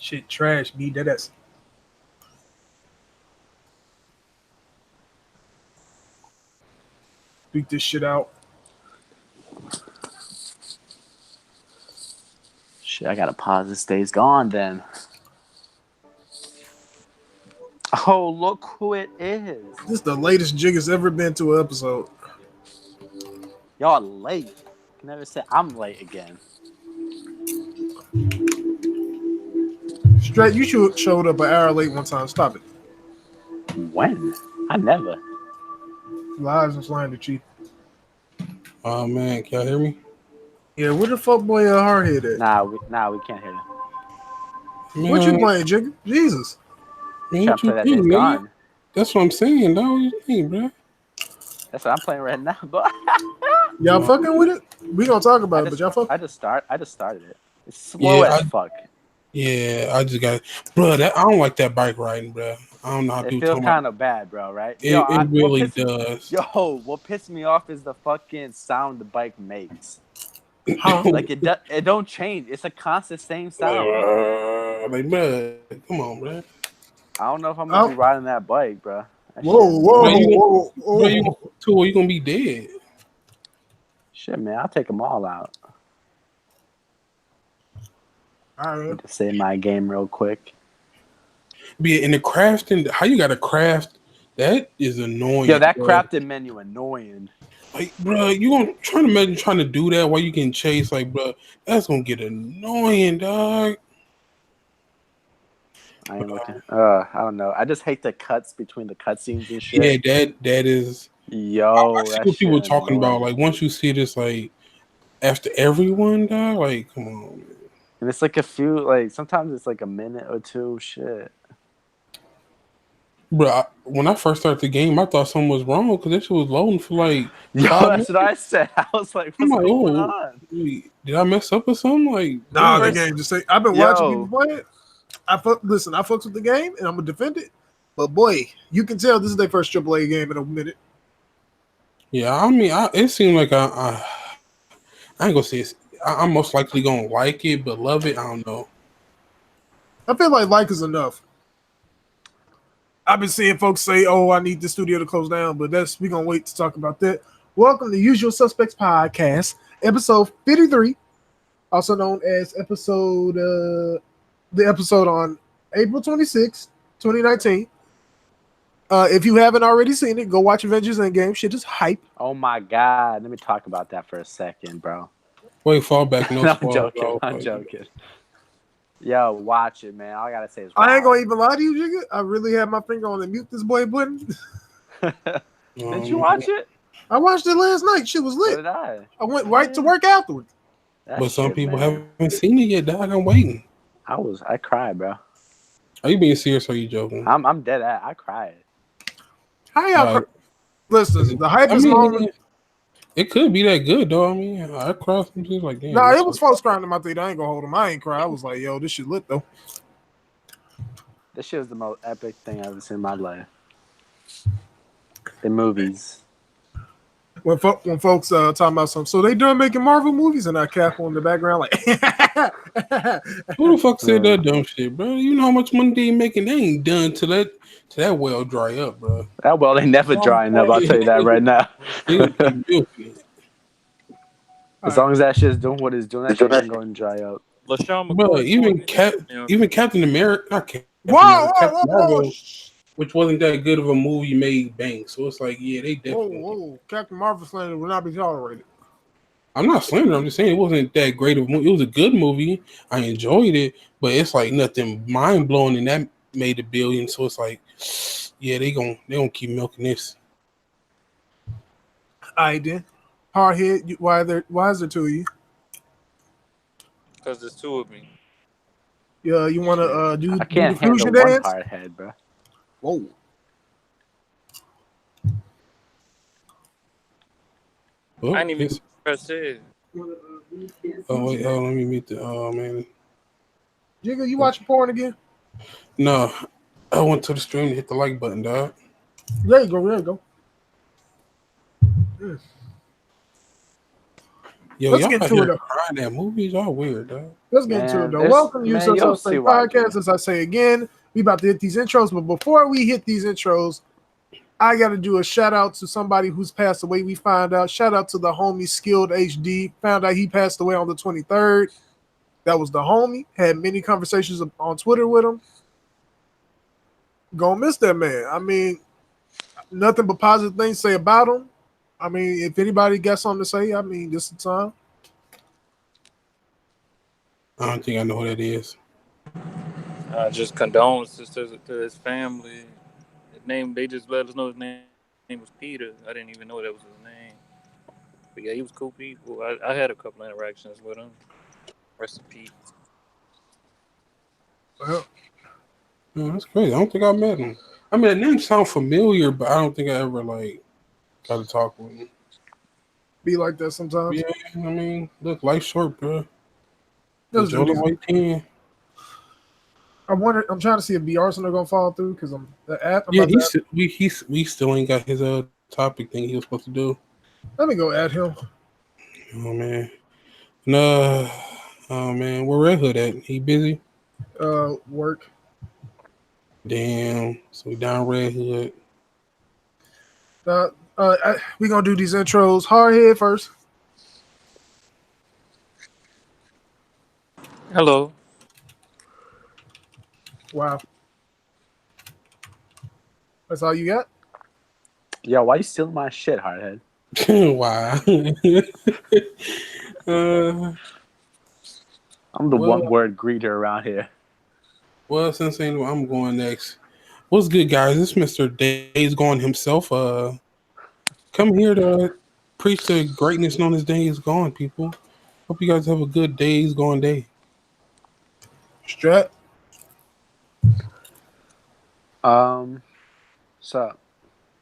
Shit, trash. Be that ass. Beat this shit out. Shit, I gotta pause this Days Gone then. Oh, look who it is. This is the latest Jigga's ever been to an episode. Y'all late. Can never say I'm late again. Strat, you showed up an hour late one time. Stop it. When? I never. Lies and slander, chief. Oh man, can y'all hear me? Yeah, where the fuck boy Hardhead at? Nah, we can't hear you. Man, What you playing, Jigga? Jesus. Man, Trying what to play you that think, Days man? Gone. That's what I'm saying, dog. What you think, bro? That's what I'm playing right now, bro. Y'all fucking with it? We gonna talk about it, but y'all fuck. I just started it. It's slow as fuck. Yeah, I just got, bro. I don't like that bike riding, bro. I don't know how It people feels talk kind about of bad, bro. Right? it really does. What pissed me off is the fucking sound the bike makes. Huh? Like it don't change. It's a constant same sound. Like, bro, come on, bro. I don't know if I'm gonna be riding that bike, bro. Whoa. Bro, you gonna be dead. Shit, man, I'll take them all out. All right. Just save my game real quick. Be in the crafting. How you got to craft? That is annoying. Yo, that bro. crafting menu annoying. Like, bro, you gonna try to imagine trying to do that while you can chase? Like, bro, that's gonna get annoying, dog. I ain't looking. I don't know. I just hate the cuts between the cutscenes and shit. Yeah, that is. Yo, I see what people were talking about. Like, once you see this, like, after everyone, dog, like, come on, man. And it's like a few, like, sometimes it's like a minute or two. Shit. Bro, when I first started the game, I thought something was wrong because this shit was loading for like. Yo, that's what I said. I was like, what's going on? Wait, did I mess up or something? Like, nah, the game just say I've been watching people play it. I fucks with the game and I'm gonna defend it. But boy, you can tell this is their first AAA game in a minute. Yeah, I mean, it seemed like I ain't gonna say it's, I'm most likely gonna like it, but love it, I don't know. I feel like is enough. I've been seeing folks say, "Oh, I need the studio to close down," but we're gonna wait to talk about that. Welcome to Usual Suspects Podcast, episode 53, also known as the episode on April 26, 2019. If you haven't already seen it, go watch Avengers Endgame. Shit is hype. Oh my god, let me talk about that for a second, bro. Wait, fall back. No, I'm joking. I'm joking. Yo, watch it, man. All I gotta say is, I ain't gonna even lie to you, Jigga. I really had my finger on the mute this boy button. Did you watch it? I watched it last night. Shit was lit. So did I. I went right to work afterwards. But some people haven't seen it yet, dog. I'm waiting. I cried, bro. Are you being serious or are you joking? I'm dead at. I cried. How y'all? Listen, the hype is long. It could be that good, though. I mean, I cried some shit like that. Nah, it was folks crying in my theater. I ain't gonna hold them. I ain't cry. I was like, yo, this shit lit though. This shit was the most epic thing I've ever seen in my life. The movies. When folks talking about something, so they done making Marvel movies, and I cap on the background like, who the fuck said that dumb shit, bro? You know how much money they making? They ain't done to that well dry up, bro. That well they never drying up. I'll tell you that right now. As long as that shit's doing what it's doing, that shit ain't going to dry up. Bro, even Captain America, not Captain Marvel, which wasn't that good of a movie, made bank. So it's like, yeah, they definitely. Whoa. Captain Marvel slander will not be tolerated. I'm not slandering. I'm just saying it wasn't that great of a movie. It was a good movie. I enjoyed it, but it's like nothing mind blowing, and that made $1 billion. So it's like, yeah, they gonna keep milking this. I did. Hardhead. Why is there two of you? Because there's two of me. Yeah, you want to do? I can't do the handle fusion one dance? Hardhead, bro. Whoa. Oh, I didn't even press it. Oh wait, let me meet the. Oh man. Jigga, you watching porn again? No, I went to the stream to hit the like button, dog. There you go. Yo, Let's y'all get out to here it. crying at movies. All weird, dog. Let's get into it, though. there's- Welcome to man, Usual you'll see Suspect why, Podcast. dude. As I say again, we about to hit these intros, but before we hit these intros, I got to do a shout out to somebody who's passed away. We found out. Shout out to the homie Skilled HD. Found out he passed away on the 23rd. That was the homie. Had many conversations on Twitter with him. Gonna miss that man. I mean, nothing but positive things to say about him. I mean, if anybody got something to say, I mean, this is the time. I don't think I know who that is. Just condolences to his family. His name, they just let us know his name was Peter. I didn't even know that was his name. But yeah, he was cool people. I had a couple interactions with him. Rest in peace. Well, Yeah, that's crazy. I don't think I met him. I mean, the name sounds familiar, but I don't think I ever like got to talk with him. be like that sometimes. Yeah, I mean, look, life's short, bro. Let's Enjoy do the these. white team. I'm trying to see if B. Arsenal gonna fall through because I'm the app. I'm Yeah, about to we still ain't got his topic thing he was supposed to do. let me go add him. Oh man, no, oh man, where Red Hood at? He busy? Work. Damn. So we down Red Hood. We gonna do these intros. Hardhead first. Hello. Wow. That's all you got? Yo, why you stealing my shit, Hardhead? Wow. I'm the Well- one-word greeter around here. Well, since I'm going next. What's good, guys? This Mr. Days Gone himself. Come here to preach the greatness known as Days Gone, people. Hope you guys have a good Days Gone day. Strat. What's up?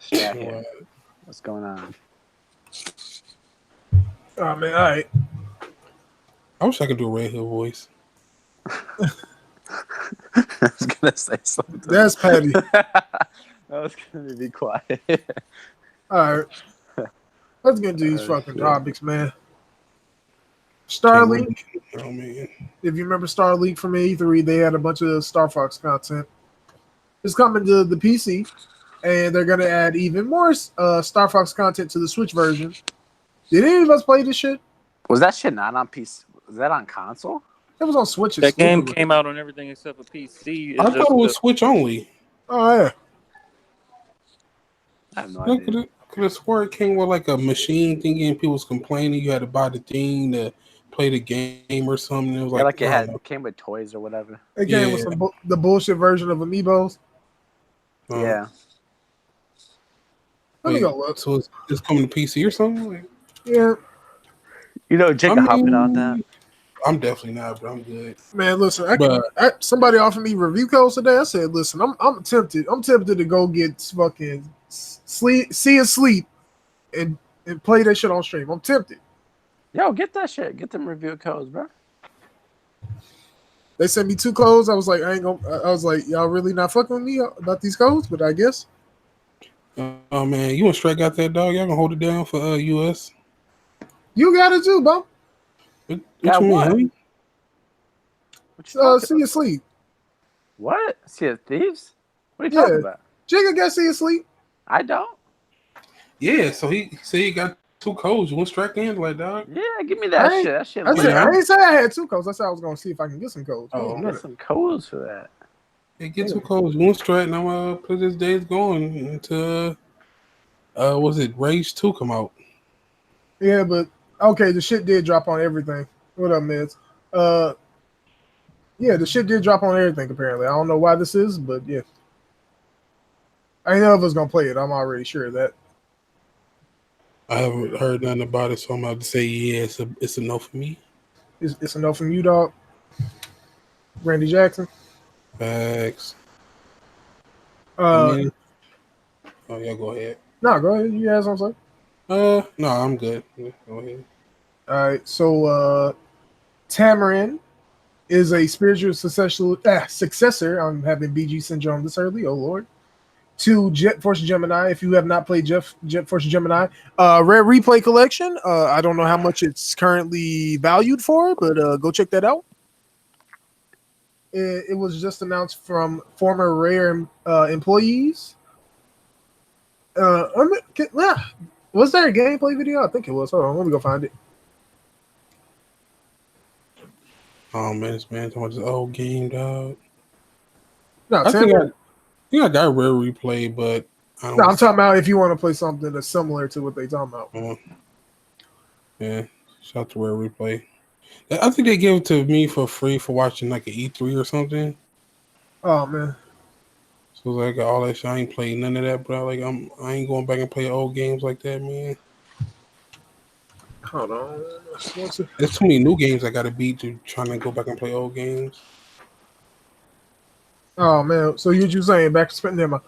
Strat here. What's going on? Oh man, all right. I wish I could do a Red Hood voice. I was gonna say something. That's Patty. I was gonna be quiet. All right. Let's get into these Oh, fucking shit. topics, man. Starlink. Oh man. If you remember Starlink from E3, they had a bunch of Star Fox content. It's coming to the PC, and they're gonna add even more Star Fox content to the Switch version. Did any of us play this shit? Was that shit not on PC? Was that on console? It was on Switch. That game exclusively. came out on everything except for PC. I thought it was Switch only. Oh yeah. I have no Look idea. at it. Could have swore it came with like a machine thingy and people was complaining you had to buy the thing to play the game or something. It was Yeah, like, like it came with toys or whatever. It came with the bullshit version of Amiibos. Yeah. Let me go look. So it's coming to PC or something? Like, Yeah, You know, Jigga hopping on that. I'm definitely not, but I'm good. man. Listen, But somebody offered me review codes today. I said, listen, I'm tempted. I'm tempted to go get fucking sleep and play that shit on stream. I'm tempted. Yo, get that shit. Get them review codes, bro. They sent me 2 codes. I was like, I was like, y'all really not fucking with me about these codes? But I guess. oh man, you and Strat got that dog? Y'all gonna hold it down for US? You got it too, bro. What Got you what? mean? What you talking See you sleep. What? See a thieves? What are you talking about? Jigga got see you sleep. I don't. Yeah, so he said he got 2 codes. You want Strat in like dog? Yeah, give me that I shit. That shit. I lit. said I didn't say I had 2 codes. I said I was gonna see if I can get some codes. Oh, no. Get some codes for that. Yeah, get 2 codes. You want Strat, and I'm gonna put this Days Gone into was it Rage 2 come out? Yeah, but okay, the shit did drop on everything. What up, Mids? Yeah, the shit did drop on everything. Apparently, I don't know why this is, but yeah, I ain't none of us gonna play it. I'm already sure of that. I haven't heard nothing about it, so I'm about to say yeah, it's a no for me. It's a no from you, dog. Randy Jackson. Facts. Oh yeah, go ahead. no, go ahead. You have something. No, I'm good. Yeah, go ahead. All right, so Tamarin is a spiritual successor. I'm having BG syndrome this early. Oh Lord. To Jet Force Gemini. If you have not played Jet Force Gemini, rare replay collection. I don't know how much it's currently valued for, but go check that out. It was just announced from former Rare employees. Was there a gameplay video? I think it was. Hold on, let me go find it. Oh man, this man talking about this old game, dog. No, I think I got Rare Replay, but I don't. I'm talking about if you want to play something that's similar to what they talking about. Yeah, shout out to Rare Replay. I think they gave it to me for free for watching like an E3 or something. Oh man. So like all that shit, I ain't played none of that, bro. Like I ain't going back and play old games like that, man. Hold on. There's too many new games I gotta beat to trying to go back and play old games. Oh man. So you saying back to spending them?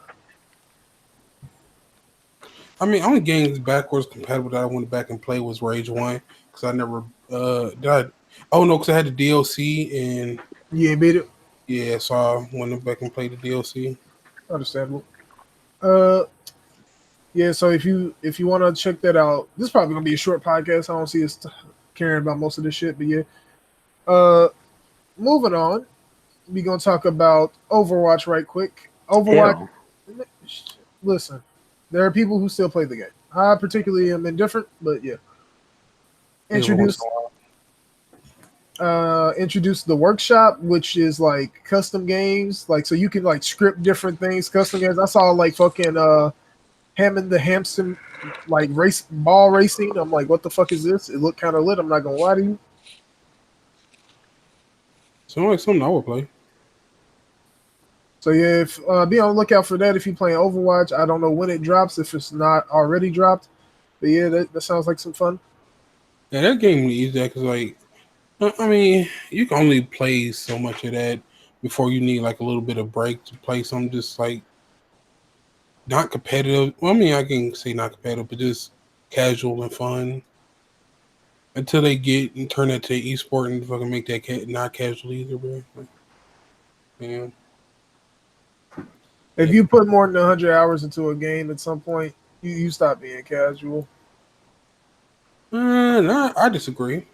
I mean, only games backwards compatible that I went back and played was Rage 1 because I never did. Oh no, because I had the DLC and You ain't beat it. yeah, so I went back and played the DLC. Understandable. Yeah. So if you want to check that out, this is probably gonna be a short podcast. I don't see us caring about most of this shit, but yeah. Moving on, we gonna talk about Overwatch right quick. Overwatch. Ew. Listen, there are people who still play the game. I particularly am indifferent, but yeah. Introduce the workshop, which is like custom games, like so you can like script different things, custom games. I saw like fucking Hammond the Hampson like ball racing. I'm like, what the fuck is this? It looked kind of lit. I'm not gonna lie to you. Sounds like something I would play. So yeah, if be on the lookout for that if you're playing Overwatch. I don't know when it drops, if it's not already dropped. But yeah, that sounds like some fun. Yeah, that game needs that because like, I mean, you can only play so much of that before you need like a little bit of break to play something just like not competitive. Well, I mean, I can say not competitive, but just casual and fun. Until they get and turn that to esport and fucking make that not casual either, bro. Like, yeah. If you put more than 100 hours into a game at some point, you stop being casual. Nah, I disagree.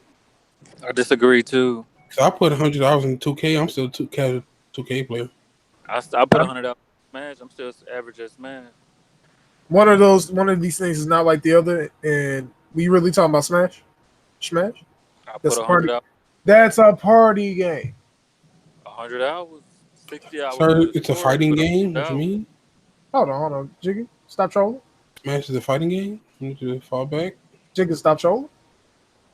I disagree too. So I put 100 hours in 2K. I'm still a casual 2K player. I put $100 in Smash. I'm still average at Smash. One of these things is not like the other, and we really talking about Smash. Smash. I That's put a party. $100. That's a party game. 100 hours, 60 hours. Sir, it's a fighting game. What you mean? Hold on, Jiggy. Stop trolling. Smash is a fighting game. You need to fall back. Jiggy, stop trolling.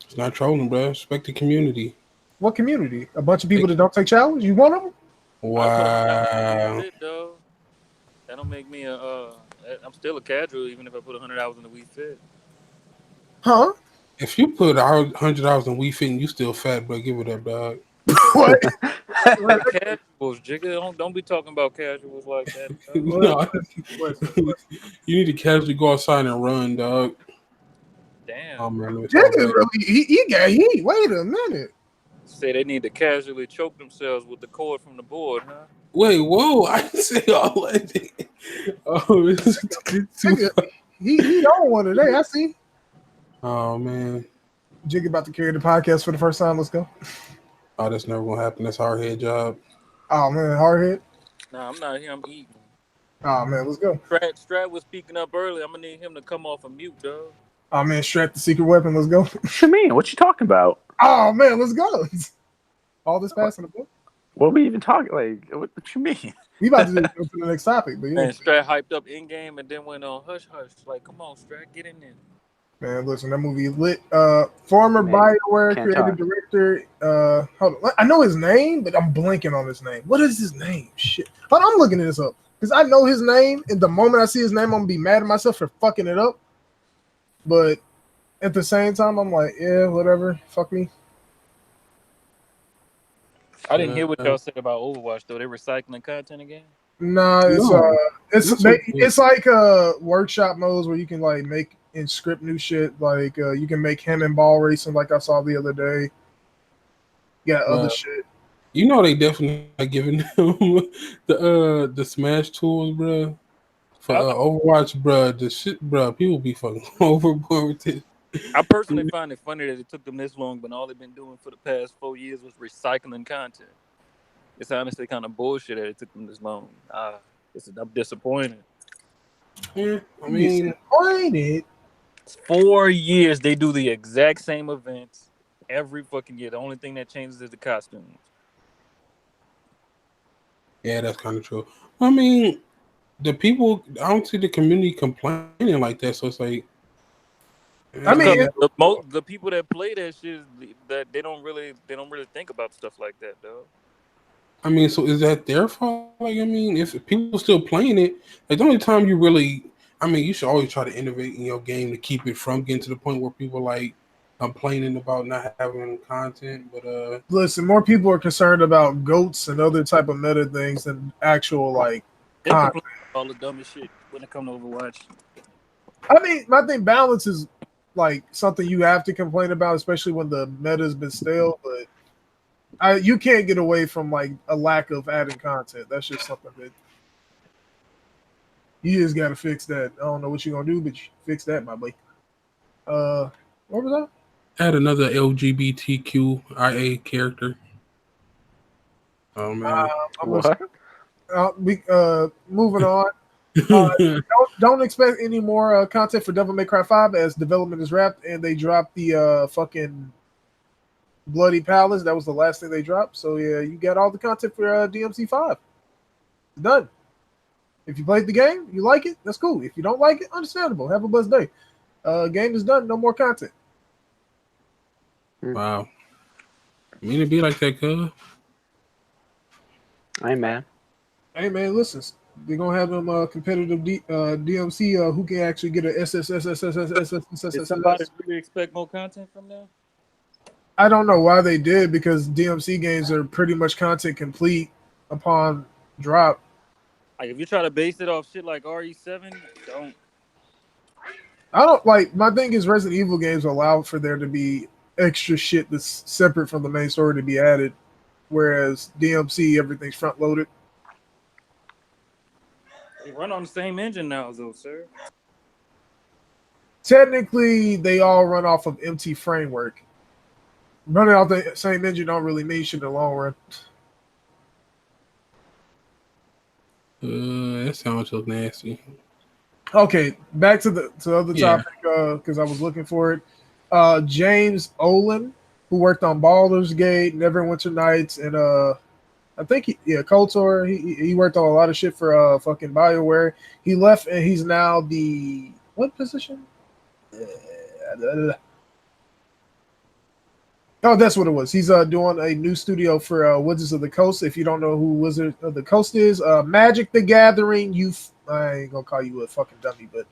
It's not trolling, bro. Respect the community. What community? A bunch of people that don't take challenge. You one of them? Wow. That don't make me I'm still a casual even if I put 100 hours in the Wii Fit. Huh? If you put $100 in Wii Fit and you still fat, bro, give it up, dog. What? Casuals, Jigga. Don't be talking about casuals like that. No, you need to casually go outside and run, dog. Damn. Jigga really he got heat. Wait a minute. Say they need to casually choke themselves with the cord from the board, huh? Wait, whoa! I didn't say all that. Oh, he on one today. I see. Oh man, Jigga about to carry the podcast for the first time. Let's go. Oh, that's never gonna happen. That's Hardhead job. Oh man, Hardhead. Nah, I'm not here. I'm eating. Oh man, let's go. Strat was speaking up early. I'm gonna need him to come off of mute, dog. Oh man, Strat the secret weapon. Let's go. What you mean? What you talking about? Oh man, let's go. All this fast in the book. What are we even talking? Like, what you mean? We about to go to the next topic, but yeah. Man, Strat hyped up in game and then went on hush hush. Like, come on, Strat, get in there. Man, listen, that movie is lit. Former BioWare creative director. Hold on, I know his name, but I'm blanking on his name. What is his name? Shit. Hold on, I'm looking this up because I know his name, and the moment I see his name, I'm gonna be mad at myself for fucking it up. But at the same time, I'm like, yeah, whatever. Fuck me. I didn't hear what y'all said about Overwatch though. They recycling content again? Nah, it's like workshop modes where you can like make and script new shit. Like you can make him and ball racing, like I saw the other day. You got other shit. You know they definitely are giving them the Smash tools, bro. For Overwatch, bro, the shit, bro, people be fucking overboard with it. I personally find it funny that it took them this long, but all they've been doing for the past 4 years was recycling content. it's honestly kind of bullshit that it took them this long. I'm disappointed. Yeah, I mean, Disappointed. It's 4 years they do the exact same events every fucking year. The only thing that changes is the costumes. yeah, that's kind of true. I mean, the people, I don't see the community complaining like that. So it's like, I mean, Because the people that play that shit that they don't really think about stuff like that though. I mean, so is that their fault? Like, I mean, if people still playing it, like the only time you really, I mean, you should always try to innovate in your game to keep it from getting to the point where people like complaining about not having content. But listen, more people are concerned about goats and other type of meta things than actual like They content. complain about all the dumbest shit when it comes to Overwatch. I mean, I think balance is like something you have to complain about, especially when the meta's been stale. But you can't get away from like a lack of adding content. That's just something that you just got to fix. That I don't know what you're gonna do, but you fix that, my boy. What was that? add another LGBTQIA character. Oh man. I'm What? moving on. Don't expect any more content for Devil May Cry 5 as development is wrapped and they dropped the fucking Bloody Palace. That was the last thing they dropped. So yeah, you got all the content for DMC 5. It's done. If you played the game, you like it, that's cool. If you don't like it, understandable. Have a blessed day. Game is done. No more content. Wow. I mean, it'd be like that, cuz. I ain't mad. Hey man, listen. They're gonna have them competitive DMC who can actually get a Did somebody really expect more content from them? I don't know why they did because DMC games are pretty much content complete upon drop. Like if you try to base it off shit like RE7, don't. I don't like my thing is Resident Evil games allow for there to be extra shit that's separate from the main story to be added, whereas DMC everything's front loaded. They run on the same engine now, though, sir. Technically, they all run off of MT framework. Running off the same engine don't really mean shit in the long run. That sounds so nasty. Okay, back to the other topic because I was looking for it. James Olin, who worked on Baldur's Gate, Neverwinter Nights, and I think KOTOR. He worked on a lot of shit for fucking BioWare. He left and he's now the what position? Oh, that's what it was. He's doing a new studio for Wizards of the Coast. If you don't know who Wizards of the Coast is, Magic the Gathering. I ain't gonna call you a fucking dummy, but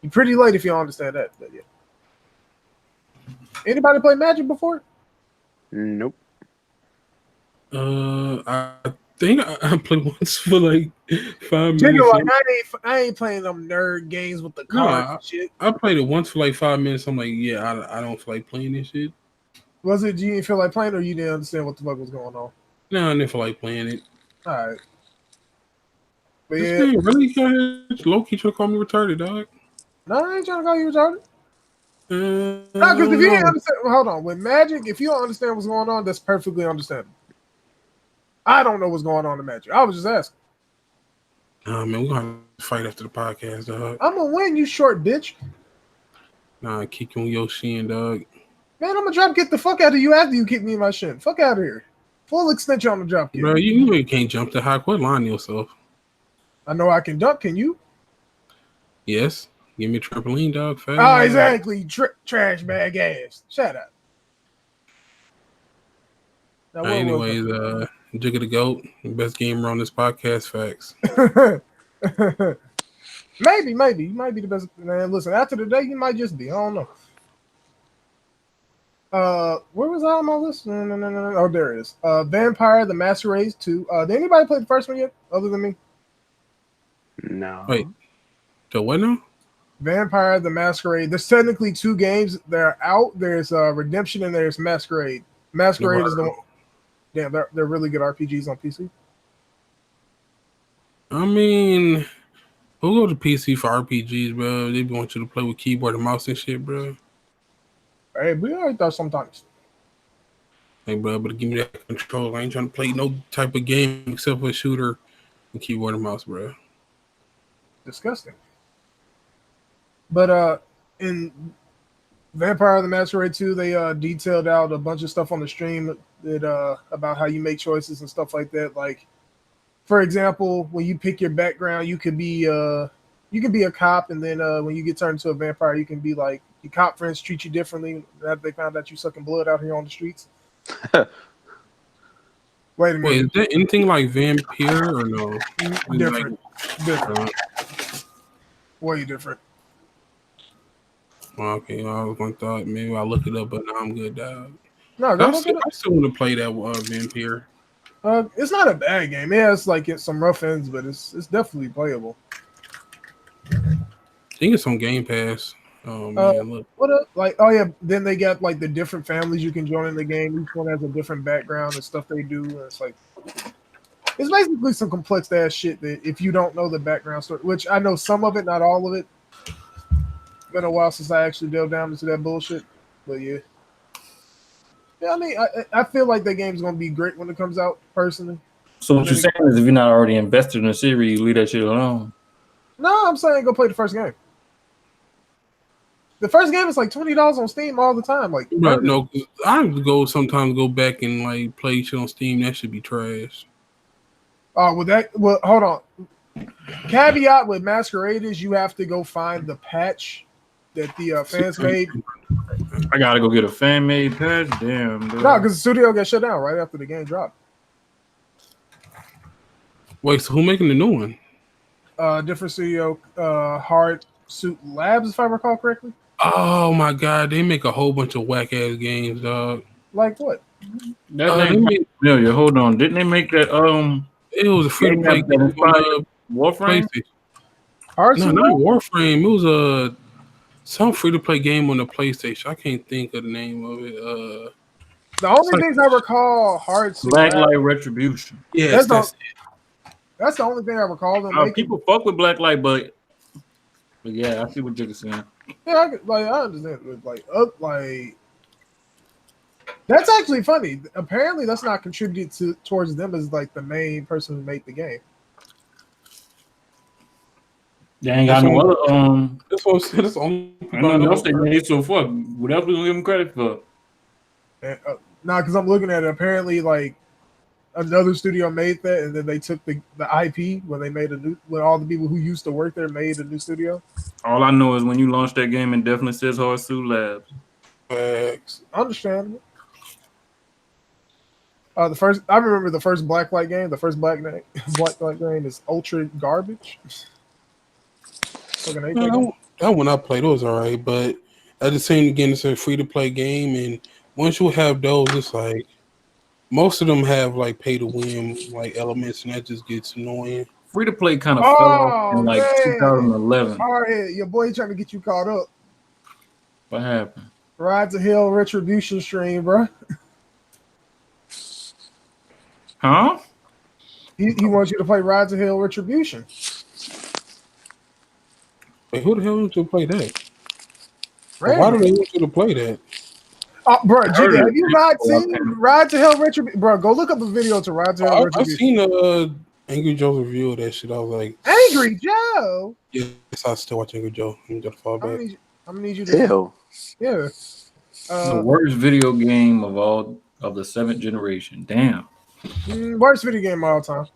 you're pretty late if you don't understand that. But yeah. Anybody play Magic before? Nope. I think I played once for like 5 minutes. Like, I ain't playing them nerd games with the cards and shit. I played it once for like 5 minutes. I'm like, yeah, I don't feel like playing this shit. Was it you didn't feel like playing or you didn't understand what the fuck was going on? No, I didn't feel like playing it. All right. But This yeah. man really low-key trying to call me retarded, dog. No, I ain't trying to call you retarded. No, because if you didn't understand, hold on. With Magic, if you don't understand what's going on, that's perfectly understandable. I don't know what's going on in Magic. I was just asking. Nah, man, we're going to have to fight after the podcast, dog. I'm going to win, you short bitch. Nah, kick you on your shin, dog. Man, I'm going to drop kick the fuck out of you after you kick me in my shin. Fuck out of here. Full extension on the drop kick. Bro, you can't jump that high. Quit lying to yourself. I know I can dunk. Can you? Yes. Give me a trampoline, dog. Fast. Oh, exactly. Trash bag ass. Shut up. Now, anyways, Jigga the Goat, best gamer on this podcast. Facts. Maybe. You might be the best. Man, listen, after the day, you might just be. I don't know. Where was I on my list? No. Oh, there it is. Vampire the Masquerade 2. Did anybody play the first one yet, other than me? No. Wait. The what now? Vampire the Masquerade. There's technically 2 games that are out. There's Redemption and there's Masquerade. Masquerade is the one. Yeah, they're really good RPGs on PC. I mean, who go to PC for RPGs, bro? They want you to play with keyboard and mouse and shit, bro. Hey, we already thought sometimes. Hey, bro, but give me that control. I ain't trying to play no type of game except for a shooter and keyboard and mouse, bro. Disgusting. But in Vampire the Masquerade 2, they detailed out a bunch of stuff on the stream that about how you make choices and stuff like that. Like, for example, when you pick your background, you could be a cop, and then when you get turned into a vampire, you can be like your cop friends treat you differently after they found out you sucking blood out here on the streets. Wait a minute. Wait, is that anything like Vampire or no? Different. Like, Different. Way different. Okay, I was gonna thought maybe I'll look it up, but now I'm good, dog. No, go look it up. I still want to play that Vampire. It's not a bad game. It has like some rough ends, but it's definitely playable. I think it's on Game Pass. Oh man, look. What up? Like, oh yeah, then they got like the different families you can join in the game. Each one has a different background and stuff they do. And it's like it's basically some complex ass shit that if you don't know the background story, which I know some of it, not all of it. Been a while since I actually delved down into that bullshit, but yeah. Yeah, I mean, I feel like that game's gonna be great when it comes out, personally. So what you're saying is, if you're not already invested in the series, you leave that shit alone. No, I'm saying go play the first game. The first game is like $20 on Steam all the time. Like, Right, no, I sometimes go back and like play shit on Steam. That should be trash. Oh, well, hold on. Caveat with Masquerade is you have to go find the patch that the fans made. I gotta go get a fan made patch. Damn. Dude. No, because the studio got shut down right after the game dropped. Wait, so who making the new one? Different studio, Hard Suit Labs, if I recall correctly. Oh my god, they make a whole bunch of whack ass games, dog. Like what? That name familiar. Hold on, didn't they make that? It was a free to play game on Warframe. No, not Warframe. It was some free to play game on the PlayStation. I can't think of the name of it. The only things I recall, Hard Suit Blacklight Retribution. Yes, that's the only thing I recall them making. People fuck with Blacklight, but yeah, I see what Jigga saying. Yeah, I understand. Like that's actually funny. Apparently, that's not contributed towards them as like the main person who made the game. They ain't got no other. That's what I said. That's the only nothing else they made so fuck. What else we gonna give them credit for? Nah, because I'm looking at it. Apparently, like another studio made that, and then they took the IP when they made when all the people who used to work there made a new studio. All I know is when you launch that game, it definitely says Hard Suit Labs. Understandable. I remember the first Blacklight game. The first Blacklight game is ultra garbage. That one I played was alright, but at the same again, it's a free to play game, and once you have those, it's like most of them have like pay to win like elements, and that just gets annoying. Free to play kind of fell off in like 2011. Hardhead, your boy trying to get you caught up. What happened? Ride to Hell Retribution stream, bro. Huh? He wants you to play Ride to Hell Retribution. Wait, who the hell wants you to play that? Why do they want you to play that? Bro, Jigga, have you not seen Ride to Hell Retribution? Bro, go look up a video to Ride to Hell Retribution. I've seen Angry Joe's review of that shit. I was like, Angry Joe? Yes, I still watch Angry Joe. I'm gonna fall back. I'm gonna need you to. Ew. Yeah. The worst video game of the 7th generation. Damn. Worst video game of all time.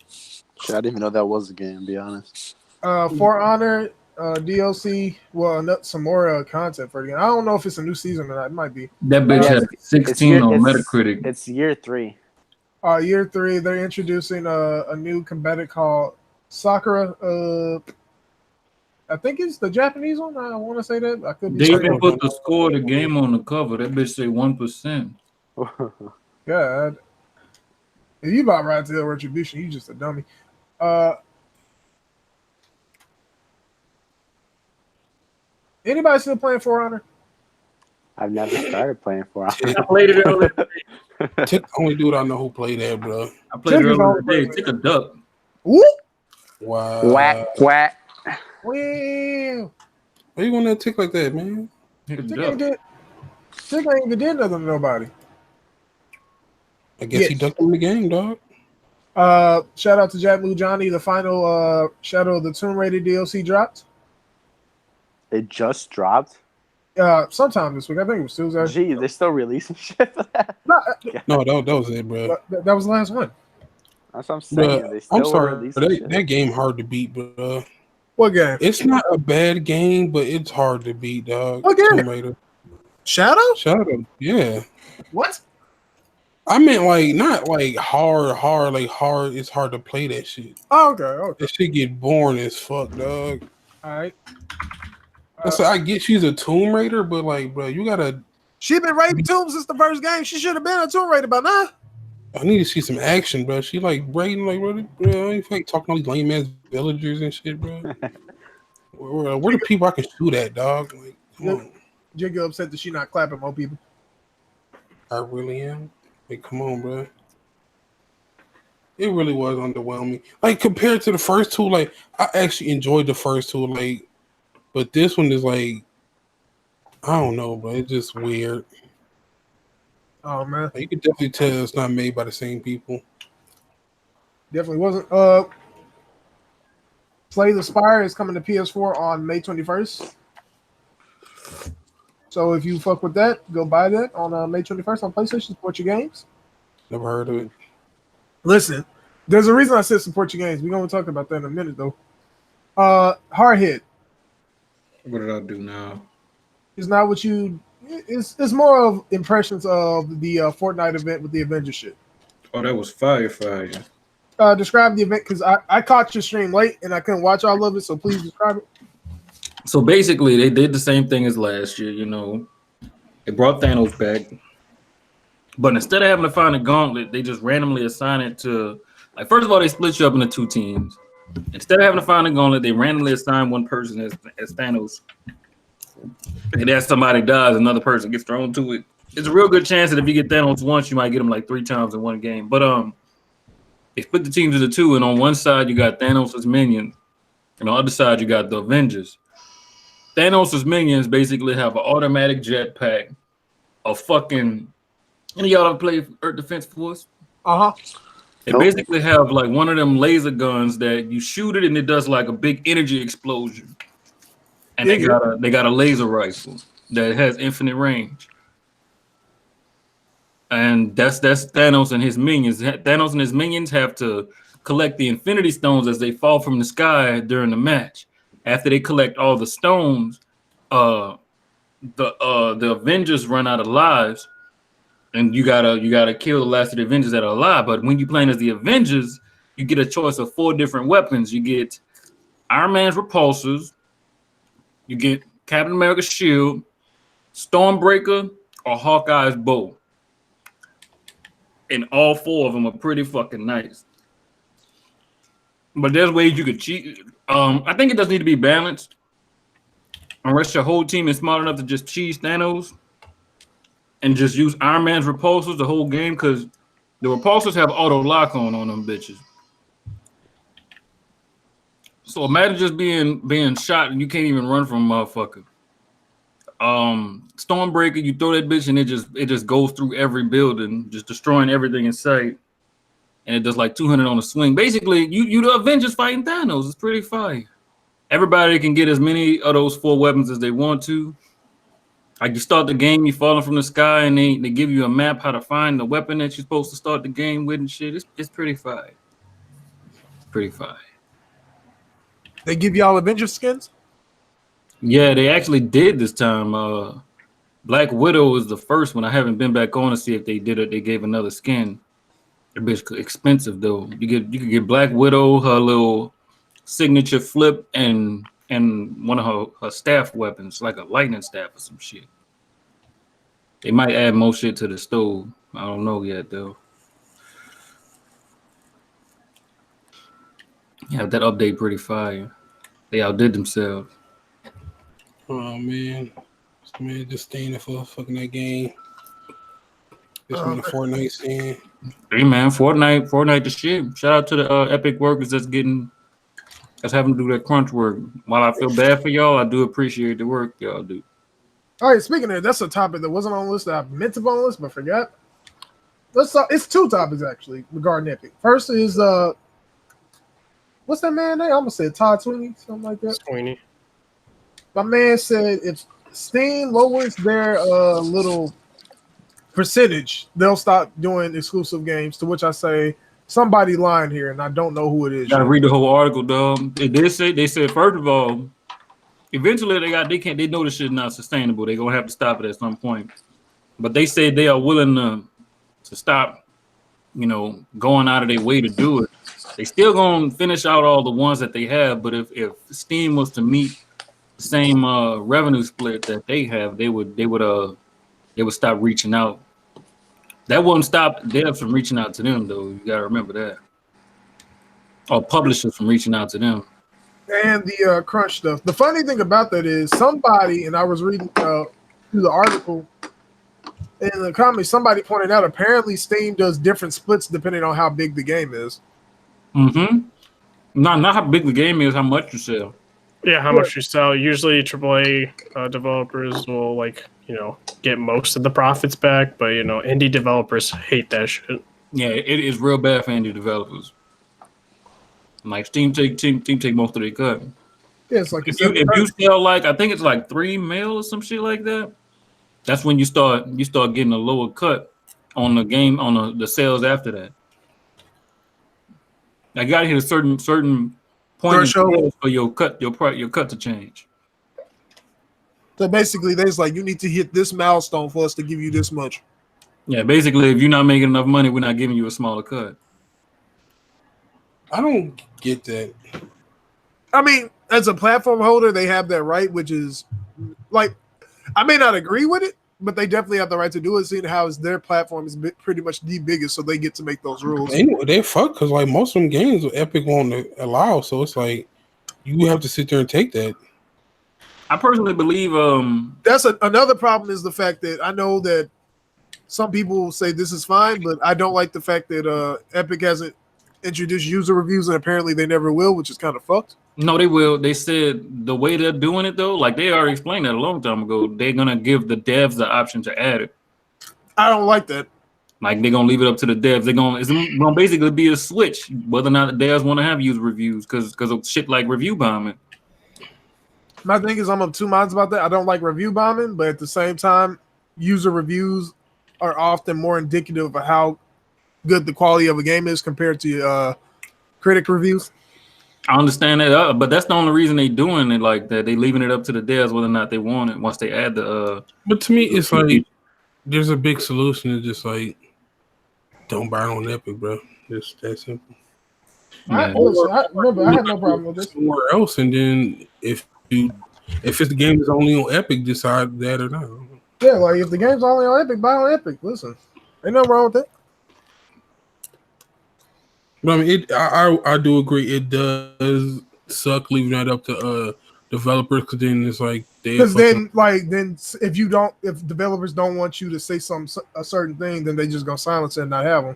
Shit, I didn't even know that was a game, to be honest. For Honor, DLC, well, some more content for the game. I don't know if it's a new season or not. It might be. That bitch has 16 on Metacritic. It's year 3. Year 3, they're introducing a new combatant called Sakura. I think it's the Japanese one. I want to say that. I could be. They even put the score of the game on the cover. That bitch say 1%. God. If you about Ride to Hell Retribution, you just a dummy. Anybody still playing For Honor? I've never started playing For Honor. I played it earlier today. Tick the only dude I know who played that, bro. I played it earlier today. Tick a duck. Whoop. Wow. Whack, quack. Well, why you gonna tick like that, man? Tick a duck. Jig ain't even did nothing to nobody. I guess he ducked in the game, dog. Shout out to Jack Blue Johnny. The final Shadow of the Tomb Raider DLC dropped. It just dropped. Sometime this week. I think it was Tuesday. Gee, they're still releasing shit for that. No, that was it, bro. That was the last one. That's what I'm saying. Bruh, They still I'm sorry, releasing shit. that game hard to beat, bro. What game? It's not a bad game, but it's hard to beat, dog. What game? Tomb Raider. Shadow? Yeah. What? I meant like not like hard. It's hard to play that shit. Oh, okay. That shit get boring as fuck, dog. All right. I get she's a Tomb Raider, but like, bro, you gotta. She been raiding tombs since the first game. She should have been a Tomb Raider by now. I need to see some action, bro. She like raiding, like, bro. You like talking all these lame ass villagers and shit, bro. Where the people I can shoot at, dog? Like, come on. Jigga upset that she not clapping more people. I really am. Like, come on, bro. It really was underwhelming. Like, compared to the first two, like, I actually enjoyed the first two, like, but this one is like, I don't know, bro. It's just weird. Oh man, like, you can definitely tell it's not made by the same people. Definitely wasn't. Slay the Spire is coming to PS4 on May 21st. So if you fuck with that, go buy that on May 21st on PlayStation. Support your games. Never heard of it. Listen, there's a reason I said support your games. We're gonna talk about that in a minute though. Hardhead. What did I do now? It's not what you. It's more of impressions of the Fortnite event with the Avengers shit. Oh, that was fire. Describe the event because I caught your stream late and I couldn't watch all of it. So please describe it. So basically, they did the same thing as last year. You know, they brought Thanos back, but instead of having to find a gauntlet, they just randomly assign it to. Like, first of all, they split you up into two teams. Instead of having to find a gauntlet, they randomly assign one person as Thanos. And as somebody dies, another person gets thrown to it. It's a real good chance that if you get Thanos once, you might get him like 3 times in one game. But they split the teams into two, and on one side you got Thanos' minions, and on the other side you got the Avengers. Thanos' minions basically have an automatic jetpack, a fucking. Any of y'all ever play Earth Defense Force? They basically have like one of them laser guns that you shoot it and it does like a big energy explosion. And they got a laser rifle that has infinite range. And that's Thanos and his minions. Thanos and his minions have to collect the Infinity Stones as they fall from the sky during the match. After they collect all the stones, the Avengers run out of lives, and you gotta kill the last of the Avengers that are alive. But when you're playing as the Avengers, you get a choice of 4 different weapons. You get Iron Man's repulsors, you get Captain America's shield, Stormbreaker, or Hawkeye's bow. And all 4 of them are pretty fucking nice. But there's ways you could cheat. I think it does need to be balanced. Unless your whole team is smart enough to just cheese Thanos and just use Iron Man's repulsors the whole game, because the repulsors have auto lock on them bitches. So imagine just being shot and you can't even run from a motherfucker. Stormbreaker, you throw that bitch and it just goes through every building, just destroying everything in sight. And it does like 200 on a swing. Basically, you the Avengers fighting Thanos. It's pretty fire. Everybody can get as many of those 4 weapons as they want to. Like, you start the game, you falling from the sky, and they give you a map how to find the weapon that you're supposed to start the game with and shit. It's pretty fire. It's pretty fire. They give y'all Avengers skins? Yeah, they actually did this time. Black Widow is the first one. I haven't been back on to see if they did it. They gave another skin. They're bitch expensive though. You could get Black Widow, her little signature flip, and one of her staff weapons, like a lightning staff or some shit. They might add more shit to the stove. I don't know yet though. Yeah, that update pretty fire. They outdid themselves. Oh man, this man just staying for fucking that game. This one the Fortnite scene. Hey man, Fortnite the shit. Shout out to the Epic workers that's having to do that crunch work. While I feel bad for y'all, I do appreciate the work y'all do. All right, speaking of, that's a topic that wasn't on the list that I meant to put on the list, but forgot. Let's talk. It's two topics actually regarding Epic. First is what's that man name? I'm gonna say Todd Sweeney, something like that. Sweeney. My man said if Steam lowers their little percentage, they'll stop doing exclusive games. To which I say somebody lying here, and I don't know who it is. You gotta read the whole article, dog. They said first of all, eventually they know this shit is not sustainable. They're gonna have to stop it at some point. But they say they are willing to stop, going out of their way to do it. They still gonna finish out all the ones that they have, but if Steam was to meet the same revenue split that they have, they would stop reaching out. That wouldn't stop devs from reaching out to them, though. You gotta remember that, or publishers from reaching out to them. And the crunch stuff. The funny thing about that is somebody, and I was reading through the article in the comments, somebody pointed out apparently Steam does different splits depending on how big the game is. Mm-hmm. Not how big the game is, how much you sell. Yeah, how much you sell. Usually AAA developers will get most of the profits back, but indie developers hate that shit. Yeah, it is real bad for indie developers. Like Steam take most of their cut. Yeah, it's like if you sell I think it's like 3 mil or some shit like that, that's when you start getting a lower cut on the game on the sales after that. I got to hit a certain point for your cut to change. So basically, there's you need to hit this milestone for us to give you this much. Yeah, basically, if you're not making enough money, we're not giving you a smaller cut. I don't get that. I mean, as a platform holder, they have that right, which is I may not agree with it, but they definitely have the right to do it, seeing how their platform is pretty much the biggest, so they get to make those rules. They fuck because most of them games Epic won't allow, so it's you have to sit there and take that. I personally believe that's another problem is the fact that I know that some people say this is fine, but I don't like the fact that Epic hasn't introduced user reviews, and apparently they never will, which is kind of fucked. No, they will. They said the way they're doing it though, they already explained that a long time ago. They're gonna give the devs the option to add it. I don't like that. They're gonna leave it up to the devs. It's gonna basically be a switch whether or not the devs want to have user reviews because of shit like review bombing. My thing is I'm of two minds about that. I don't like review bombing, but at the same time, user reviews are often more indicative of how good the quality of a game is compared to critic reviews. I understand that, but that's the only reason they doing it like that. They leaving it up to the devs whether or not they want it once they add the. But to me, it's there's a big solution. It's just don't buy it on Epic, bro. Just that simple. I have no problem with this. Somewhere else, and then if it's the game is only on Epic, decide that or not. Yeah, if the game's only on Epic, buy on Epic. Listen, ain't nothing wrong with that. But I mean, I do agree. It does suck leaving that up to developers because then it's if developers don't want you to say a certain thing, then they just gonna silence it and not have them.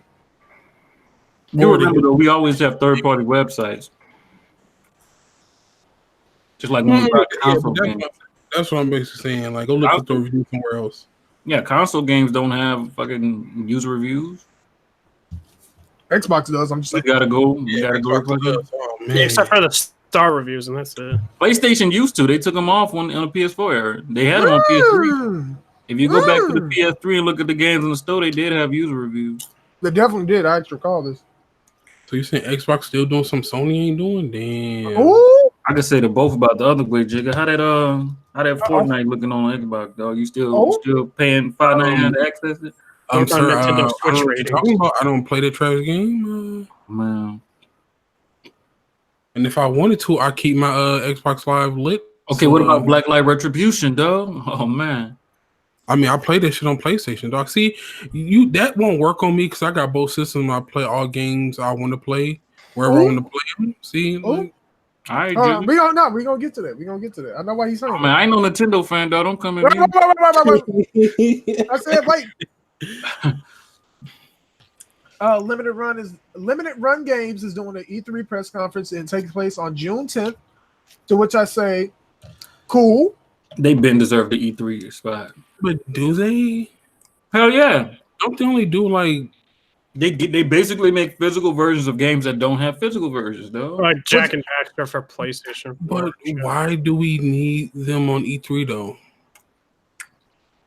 You remember though, we always have third-party websites, just like when we brought console games. That's what I'm basically saying. Go look at the review somewhere else. Yeah, console games don't have fucking user reviews. Xbox does. I'm just saying. We gotta go. Oh, man. Yeah, except for the star reviews, and that's it. PlayStation used to. They took them off on the PS4 era. They had them on PS3. If you go back to the PS3 and look at the games in the store, they did have user reviews. They definitely did. I actually recall this. So you saying Xbox still doing something Sony ain't doing? Damn. Ooh. I could say they're both about the other way, Jigga. How that Fortnite looking on Xbox, dog? You still paying $5.99 to access it? I'm sorry. I don't play that trash game. Man. And if I wanted to, I keep my Xbox Live lit. Okay, what about Blacklight Retribution, dog? Oh man. I mean, I play that shit on PlayStation, dog. See, that won't work on me because I got both systems. I play all games I want to play wherever I want to play them. See, all right, we gonna get to that. I know why he's saying. Man, I ain't no Nintendo fan, dog. Don't come at me. I said wait. Limited Run Games is doing an E3 press conference and takes place on June 10th. To which I say, cool. They've been deserved the E3 spot. But do they? Hell yeah. Don't they only do like They basically make physical versions of games that don't have physical versions, though. Like Jack and Daxter for PlayStation 4. But why do we need them on E3 though?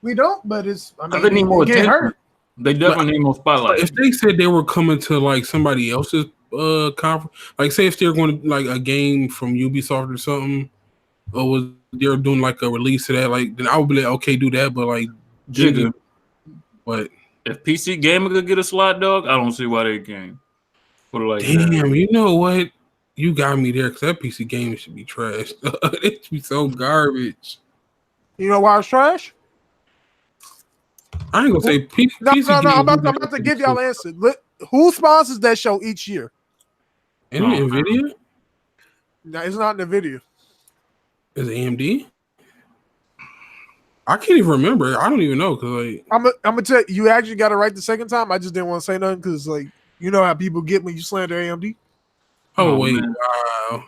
We don't, but it's. I mean, They need more get attention. hurt. They definitely need more spotlight. If they said they were coming to like somebody else's conference, like say if they're going to like a game from Ubisoft or something, or was they're doing like a release of that, like then I would be like, okay, do that. But like, Jigga, but if PC Gamer could get a slot, dog, I don't see why they can't. Put it like damn, that. you know what? You got me there because that PC game should be trash. It should be so garbage. You know why it's trash? I ain't gonna say PC. No. game I'm about to give y'all an answer. Who sponsors that show each year? Ain't it NVIDIA? No, it's not NVIDIA. Is it AMD? I can't even remember. I don't even know because like I'm gonna tell you, you actually got it right the second time. I just didn't want to say nothing because like you know how people get when you slander AMD. oh wait, man. wow.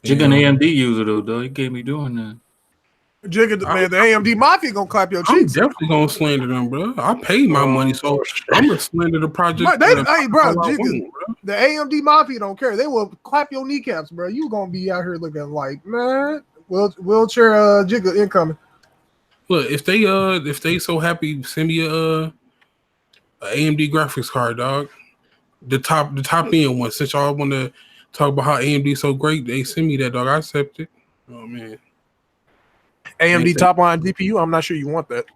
Jigga an AMD user though, he can't be doing that. Jigga, man, the AMD Mafia gonna clap your I'm cheeks. definitely gonna slander them, bro. I paid my money, so I'm gonna slander the project. Hey, bro, I Jigga, want, bro. the AMD Mafia don't care. They will clap your kneecaps, bro. You gonna be out here looking like man, wheelchair Jigga incoming. Look, if they so happy, send me a AMD graphics card, dog. The top end one. Since y'all want to talk about how AMD so great, they send me that, dog. I accept it. Oh man. AMD top line GPU. I'm not sure you want that.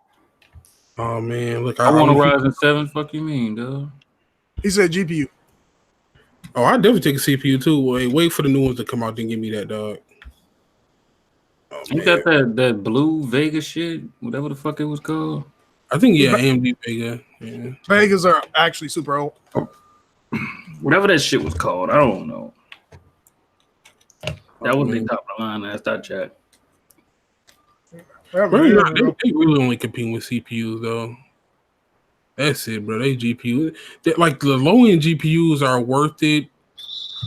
Oh man, look, I want a Ryzen 7. Fuck you mean, dog? He said GPU. Oh, I definitely take a CPU too. Wait for the new ones to come out. Then give me that, dog. Oh, You man. got that blue Vega shit, whatever the fuck it was called. I think AMD Vega. Yeah. Vegas are actually super old. Whatever that shit was called, I don't know. That was the top of the line last I checked. They really only compete with CPUs though. That's it, bro. They GPU. Like the low end GPUs are worth it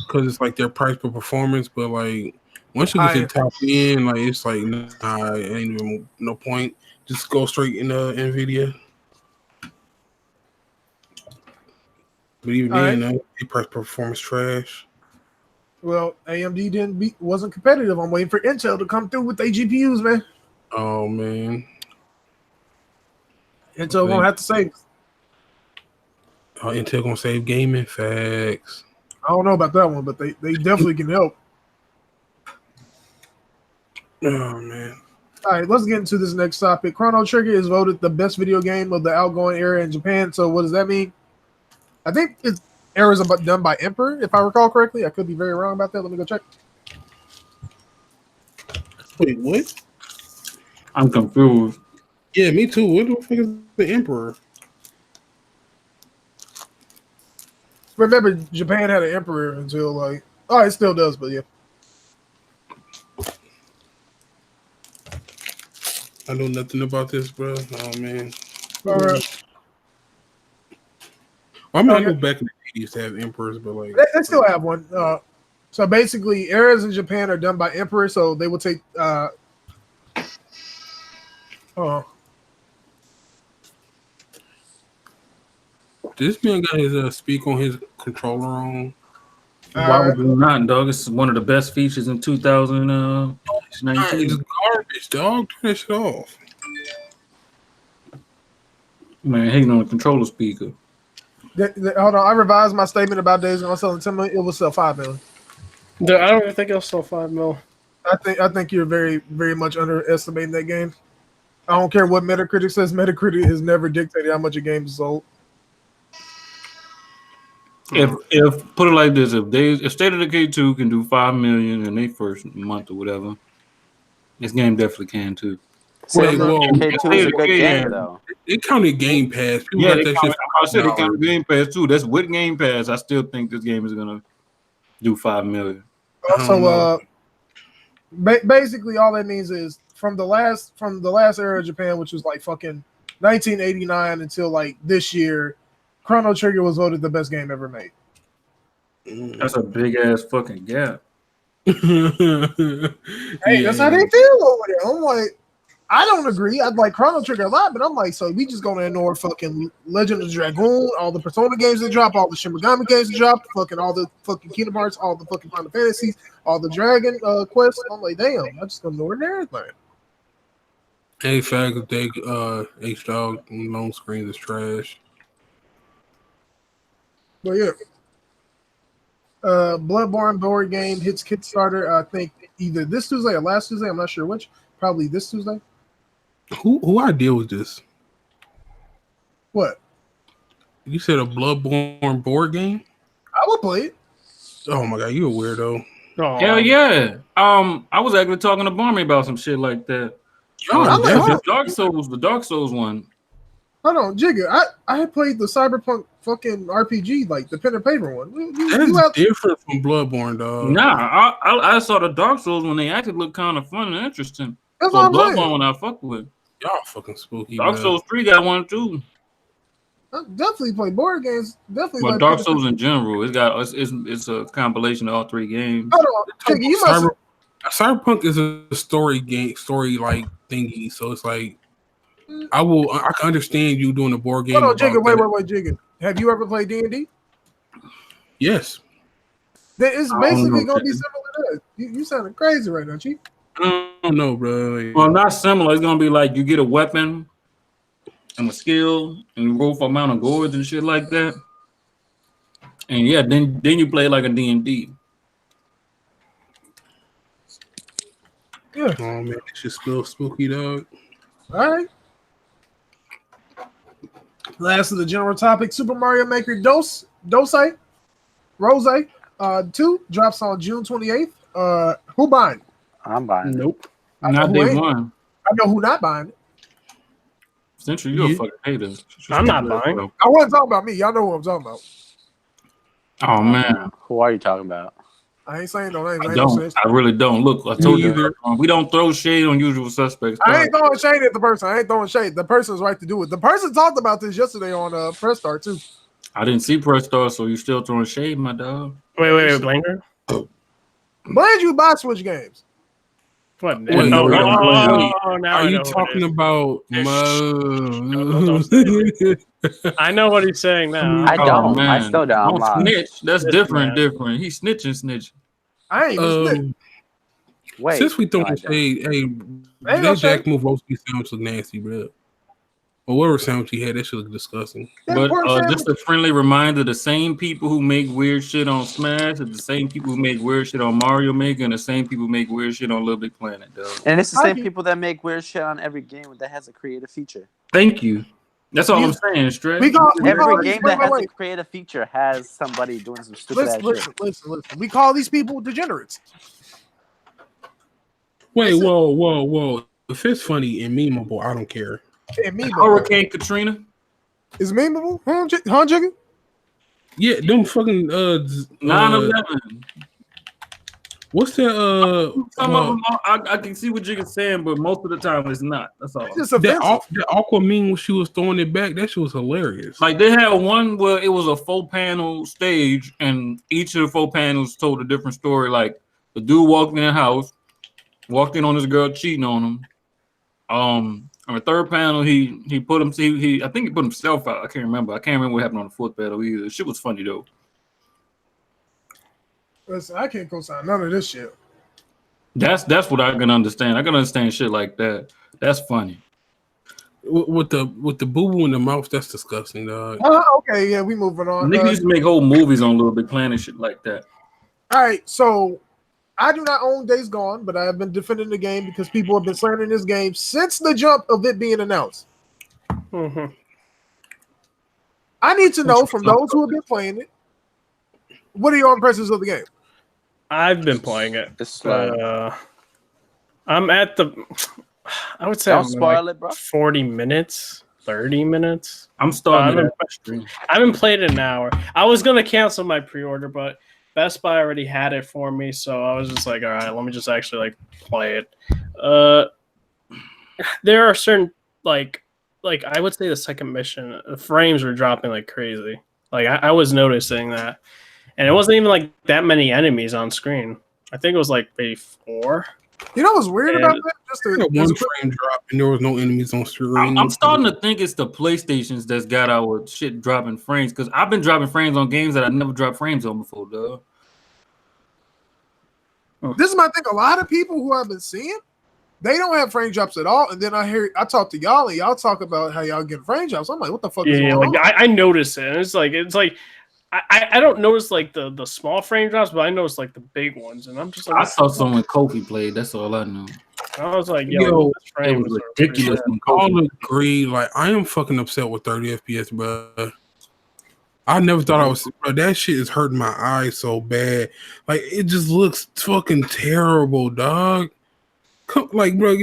because it's like their price per performance. But like once you get to the top end, like it's like nah, it ain't even no point. Just go straight into NVIDIA. But even then, their price per performance trash. Well, AMD wasn't competitive. I'm waiting for Intel to come through with their GPUs, man. Oh man, Intel gonna have to save. Oh, Intel gonna save gaming facts. I don't know about that one, but they definitely can help. Oh man. All right, let's get into this next topic. Chrono Trigger is voted the best video game of the outgoing era in Japan. So what does that mean? I think it's errors done by Emperor, if I recall correctly. I could be very wrong about that. Let me go check. Wait, what? I'm confused. Yeah, me too. What the fuck is the Emperor? Remember, Japan had an emperor until like, oh, it still does, but yeah. I know nothing about this, bro. Oh man. All right. I mean, I know back in the day used to have emperors, but like They still have one. So basically, eras in Japan are done by emperor, so they will take. This man got his speak on his controller on. Why would you not, dog? It's one of the best features in 2019. It's garbage, dog. Turn that shit off. Man, hating on the controller speaker. Hold on, I revised my statement about Days Gone selling 10 million. It will sell 5 million. I don't even think it'll sell 5 mil. I think you're very, very much underestimating that game. I don't care what Metacritic says. Metacritic has never dictated how much a game is sold. If put it like this, if State of Decay 2 can do 5 million in their first month or whatever, this game definitely can too. Wait, whoa. K2 is a good game though. They counted Game Pass. People Yeah, got that shit. I said they counted Game Pass too. That's with Game Pass. I still think this game is gonna do 5 million. So basically all that means is from the last era of Japan, which was like fucking 1989 until like this year, Chrono Trigger was voted the best game ever made. That's a big ass fucking gap. Hey, that's how they feel over there. I'm like, I don't agree. I'd like Chrono Trigger a lot, but I'm like, so we just gonna ignore fucking Legend of Dragoon, all the Persona games that drop, all the Shin Megami games that drop, fucking all the fucking Kingdom Hearts, all the fucking Final Fantasies, all the Dragon Quests. I'm like, damn, I'm just gonna ignore everything. Hey, fact that they H-Dog long screens is trash. But yeah. Bloodborne board game hits Kickstarter, I think either this Tuesday or last Tuesday. I'm not sure which. Probably this Tuesday. Who idea was this? What? You said a Bloodborne board game? I would play it. Oh my god, you a weirdo. Oh, Hell yeah. I was actually talking to Barmy about some shit like that. I'm like, hold on. The Dark Souls one. Hold on, Jigga. I had played the Cyberpunk fucking RPG, like the pen and paper one. That's different from Bloodborne, dog. Nah, I saw the Dark Souls one. They actually looked kind of fun and interesting. That's So what I'm Bloodborne saying. one I fuck with. Y'all fucking spooky. Dark man. Souls 3 got one too. I definitely play board games. Definitely But like Dark pen and Souls in general, it's a compilation of all three games. paper. Hold on, Jigga, you must. Cyberpunk is a story like thingy, so it's like I can understand you doing a board game. Hold on, Jigga. about Wait, Jigga. Have you ever played D&D? Yes. Then it's I don't basically know, gonna be Jigga. similar to that. You sounding crazy right now, Chief. I don't know, bro. Well, not similar. It's gonna be like you get a weapon and a skill, and you roll for amount of gourds and shit like that. And yeah, then you play like a D&D. Yeah. Oh man, it's just still spooky, dog. All right. Last of the general topic: Super Mario Maker Rose 2 drops on June 28th. Who buying? I'm buying. nope. I know Not who day ain't. one. I know who not buying it. Sentry, you're a Yeah. fucking hater. I'm not buying. I wasn't talking about me. Y'all know who I'm talking about. Oh man, Who are you talking about? I ain't saying no names. I I ain't, no don't. names. I really don't. Look, I told you Neither. we don't throw shade on usual suspects. I ain't throwing shade at the person. I ain't throwing shade. The person's right to do it. The person talked about this yesterday on Press Start too. I didn't see Press Star, so you still throwing shade, my dog. Wait, Blanker. When you buy Switch games? What? Wait, now wait, I Are know you who it talking is. about? Don't say I know what he's saying now. I don't. man. I still don't. I'm Don't lost. snitch. That's This different. man. Different. He's snitching. I ain't even snitch. Wait. Since we no, throwing I don't. shade, hey, no that Jack shade. move roasty sounds look nasty, bro. Or whatever sandwich he had, that shit look disgusting. But Pork just sandwich. a friendly reminder: the same people who make weird shit on Smash are the same people who make weird shit on Mario Maker, and the same people who make weird shit on Little Big Planet, though. And it's the I same get- people that make weird shit on every game that has a creative feature. Thank you. That's all I'm These- saying, Strat. we call these- Every game that has wait. a creative feature has somebody doing some stupid ass Listen. shit. We call these people degenerates. Wait, Listen. whoa. If it's funny and memeable, I don't care. And memeable. Hurricane Katrina. Is memeable? Huh, Jigga? Yeah, them fucking 9/11. what's that Some of them, I can see what Jigga's saying, but most of the time it's not. That's all. It's just that offensive. that Aqua meme when she was throwing it back, that shit was hilarious. Like they had one where it was a 4-panel stage, and each of the 4 panels told a different story. Like the dude walked in the house, walked in on this girl cheating on him. On the 3rd panel, he put him. I think he put himself out. I can't remember. I can't remember what happened on the 4th panel either. The shit was funny though. Listen, I can't co-sign none of this shit. That's what I can understand. I can understand shit like that. That's funny. With the boo boo in the mouth, that's disgusting, dog. Okay, yeah, we moving on. Niggas used to make whole movies on Little Big Planet shit like that. All right, so I do not own Days Gone, but I have been defending the game because people have been slandering this game since the jump of it being announced. Mhm. I need to know from those who have been playing it, what are your impressions of the game? I've been playing it. It's slow. I'm at the. I would say Don't I'm spoil like it, bro. 40 minutes, 30 minutes. I'm starting I at that stream. I haven't played it in an hour. I was gonna cancel my pre-order, but Best Buy already had it for me, so I was just like, all right, let me just actually like play it. There are certain like I would say the second mission, the frames were dropping like crazy. Like I was noticing that, and it wasn't even like that many enemies on screen. I think it was like maybe 4. You know what's weird And- about that? Just I had to, one frame drop and there was no enemies on screen. I'm starting to think it's the PlayStations that's got our shit dropping frames because I've been dropping frames on games that I never dropped frames on before, dog. this is my thing. A lot of people who I've been seeing, they don't have frame drops at all. And then I talk to y'all and y'all talk about how y'all get frame drops. I'm like, what the fuck is Yeah, going like on? I notice it. And it's like I don't notice like the small frame drops, but I notice like the big ones, and I'm just like, I saw someone Kofi played. That's all I knew. I was like, Yo, this frame It was is ridiculous. When All Kofi agree. Like I am fucking upset with 30 FPS, bro. I never thought I was. Bro, that shit is hurting my eyes so bad. Like it just looks fucking terrible, dog. Like, bro,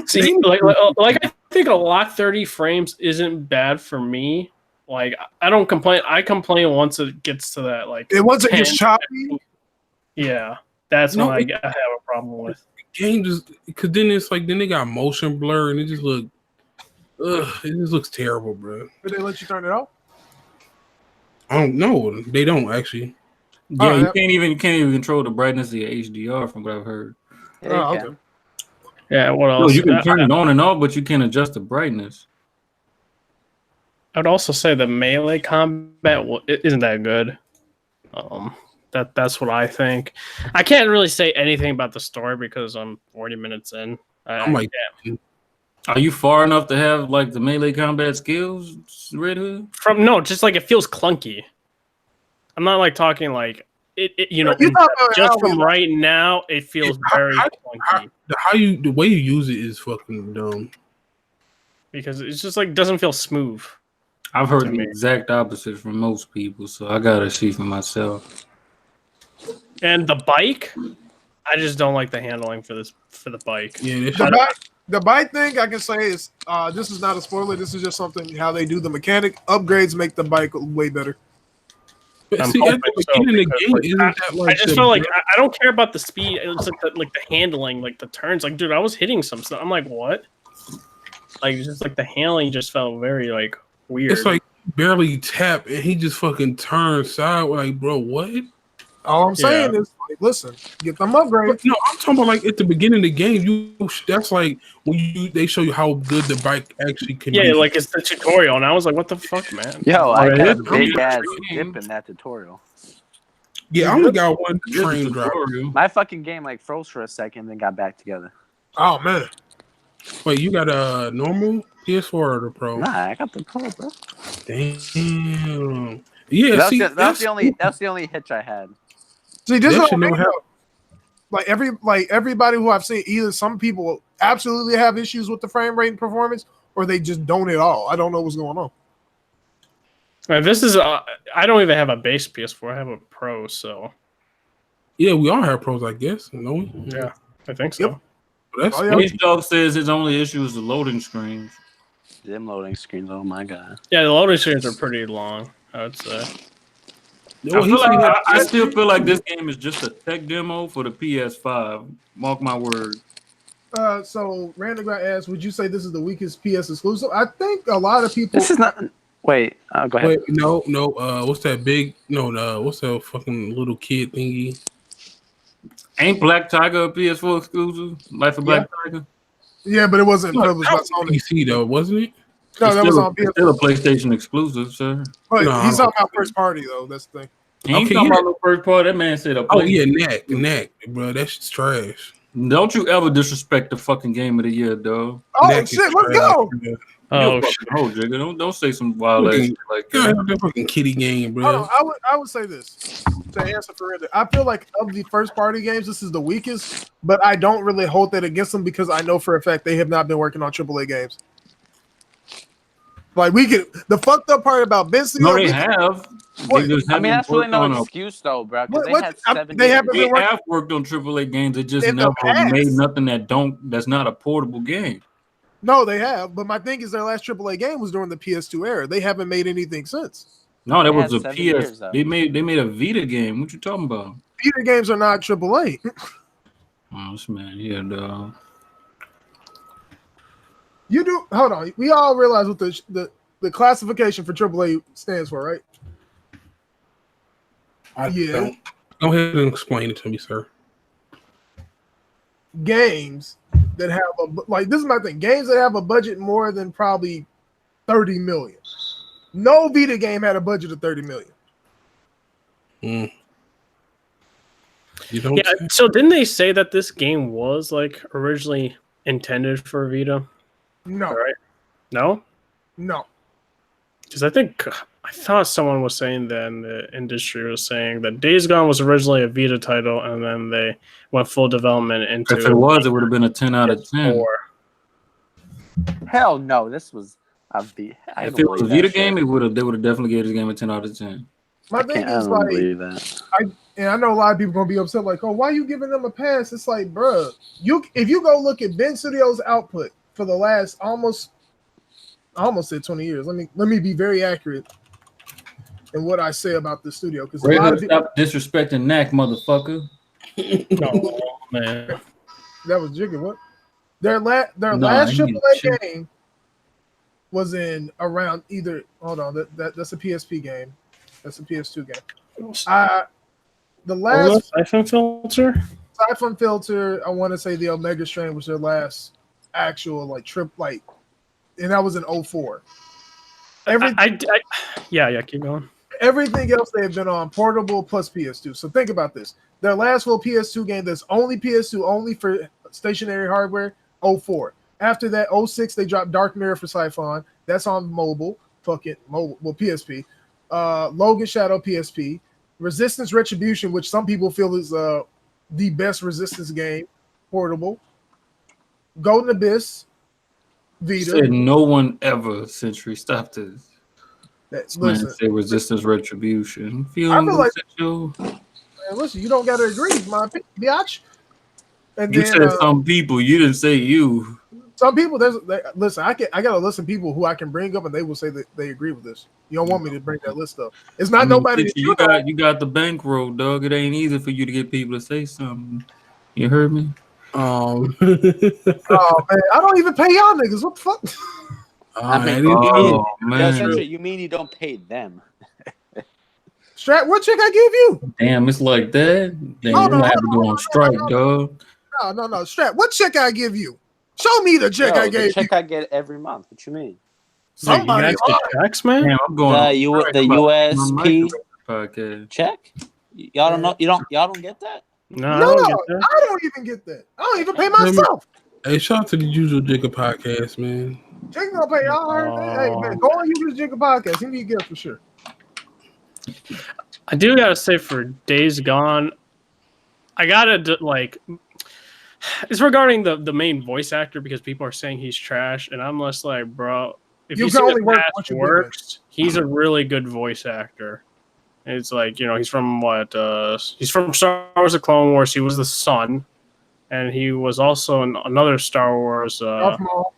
See, like I think a lot 30 frames isn't bad for me. Like I don't complain. I complain once it gets to that like. It wasn't 10, just choppy. Yeah, that's No, when I have a problem with. game just because then it's like then they got motion blur and it just look. Ugh, it just looks terrible, bro. Did they let you turn it off? I don't know. They don't actually. Yeah, Oh, you yeah. can't even control the brightness of your HDR from what I've heard. Yeah, Oh, you okay. can. Yeah, what No, else? you can turn it on and off, but you can't adjust the brightness. I'd also say the melee combat isn't that good. That's what I think. I can't really say anything about the story because I'm 40 minutes in. I'm like, Are you far enough to have like the melee combat skills, Red Hood? Just like it feels clunky. I'm not like talking like it you know, You talking about just how from we- right now, it feels very clunky the way you use it is fucking dumb. because it's just like doesn't feel smooth. I've heard To the me. exact opposite from most people, so I gotta see for myself. And the bike, I just don't like the handling for the bike. Yeah, The bike thing I can say is this is not a spoiler. This is just something how they do the mechanic upgrades make the bike way better. but I'm see, at hoping the so, beginning of the because, game, like, isn't that like I just the felt like I don't care about the speed. It was like the handling, like the turns. Like, dude, I was hitting some stuff. I'm like, what? Like, just like the handling just felt very like weird. It's like barely tap and he just fucking turns sideways. Like, bro, what? All I'm saying is, like, listen, get them upgrades. No, I'm talking about like at the beginning of the game. That's like when they show you how good the bike actually can be. yeah, like it's the tutorial, and I was like, what the fuck, man? Yo, I Right, got a it's big ass games. dip in that tutorial. Yeah, I only got one This is frame drop. tutorial. My fucking game like froze for a second, then got back together. Oh man, Wait, you got a normal PS4 or the Pro? Nah, I got the pro, bro. Damn. Yeah, That's, see, that's the only hitch I had. see, this That is should what never happen. like everybody who I've seen. Either some people absolutely have issues with the frame rate and performance, or they just don't at all. I don't know what's going on. Right, this is I don't even have a base PS4. I have a Pro, so Yeah, we all have pros, I guess. No, we? yeah, I think so. Yep. That's Oh, yeah. H Dog says his only issue is the loading screens. Them loading screens, oh my god. Yeah, the loading screens are pretty long, I would say. No, I still feel like this game is just a tech demo for the PS5. Mark my word. So Random guy asked, would you say this is the weakest PS exclusive? I think a lot of people. This is not. Wait, go ahead. Wait, no. What's that big? No, what's that fucking little kid thingy? Ain't Black Tiger a PS4 exclusive? Life of Black Tiger? Yeah, but it wasn't No, published that by was Sony. PC though, wasn't it? No, that was Still- on it's PS. still a PlayStation exclusive, sir. But No, he's talking about first party though. That's the thing. He ain't Okay, talking yeah. about the first part. That man said a Oh PlayStation. yeah, Knack, bro. That shit's trash. Don't you ever disrespect the fucking game of the year, dog. Oh Knack is shit, let's trash, go. bro. Oh, You a fucking hoe, Jigga. Don't say some wild ass Fucking- shit like God, that. that fucking kitty game, bro. Hold on, I would say this to answer for Random. I feel like of the first party games, this is the weakest, but I don't really hold that against them because I know for a fact they have not been working on AAA games. Like the fucked up part about Benson. No, they have. What? They just I mean, haven't that's really worked no on a- excuse though, bro. Because What- they had what- 7 they years. haven't They been working have worked on AAA games. They just in the never past. made nothing that's not a portable game. No, they have. But my thing is, their last AAA game was during the PS2 era. They haven't made anything since. No, that They was had a 7 PS. years, though. They made a Vita game. What you talking about? Vita games are not AAA. Oh, this man here, dog. You do. Hold on. We all realize what the classification for AAA stands for, right? I Yeah. don't. Go ahead and explain it to me, sir. games that have this is my thing. Games that have a budget more than probably 30 million. No Vita game had a budget of 30 million. You don't Yeah, so didn't they say that this game was like originally intended for Vita? No. Right? No? No. Because I thought someone was saying that in the industry was saying that Days Gone was originally a Vita title, and then they went full development into. If it was, it would have been a 10 out of 10. Hell no, this was a Vita. If it was a Vita game, they would have definitely gave this game a 10 out of 10. My thing is like, I know a lot of people gonna be upset, like, oh, why are you giving them a pass? It's like, bruh, if you go look at Ben Studio's output for the last I almost said 20 years. Let me be very accurate in what I say about this studio, because stop disrespecting Knack, motherfucker. No, man, that was Jigga. What? Their last AAA game was in around either. Hold on, that's a PSP game. That's a PS2 game. The last Siphon Filter. Siphon Filter. I want to say the Omega Strain was their last actual trip and that was in 04. Yeah, keep going. Everything else they've been on portable plus PS2. So think about this. Their last full PS2 game that's only PS2, only for stationary hardware, 04. After that, 06, they dropped Dark Mirror for Siphon. That's on mobile. Mobile. Well, PSP. Logan Shadow, PSP. Resistance Retribution, which some people feel is the best Resistance game, portable. Golden Abyss, Vita. Said no one ever, Sentry. Stop this. Listen, say Resistance Retribution. I feel like you. Man, listen, you don't gotta agree, my opinion, biatch. And You then, said some people. You didn't say you. Some people. Listen. I gotta listen to people who I can bring up, and they will say that they agree with this. You don't want me to bring that list up. It's not nobody. That you got the bankroll, dog. It ain't easy for you to get people to say something. You heard me? Oh man, I don't even pay y'all niggas. What the fuck? Man. You mean you don't pay them? Strat, what check I give you? Damn, it's like that. Damn, you might have to go on strike, dog. No. Strat, what check I give you? Show me the check I gave you. Check I get every month. What you mean? Somebody checks, man. Damn, I'm going the USP podcast check. Y'all don't know. Y'all don't get that. No, I don't even get that. I don't even pay myself. Hey, shout out to the usual Jigga podcast, man. Jigga gonna pay y'all. Hey man, go on Usual Jigga podcast. He need to get it for sure. I do gotta say, for Days Gone, I gotta it's regarding the main voice actor, because people are saying he's trash, and I'm just like, bro, if you see the past works, he's a really good voice actor. And it's like, he's from he's from Star Wars: The Clone Wars. He was the Son, and he was also in another Star Wars. Darth Maul.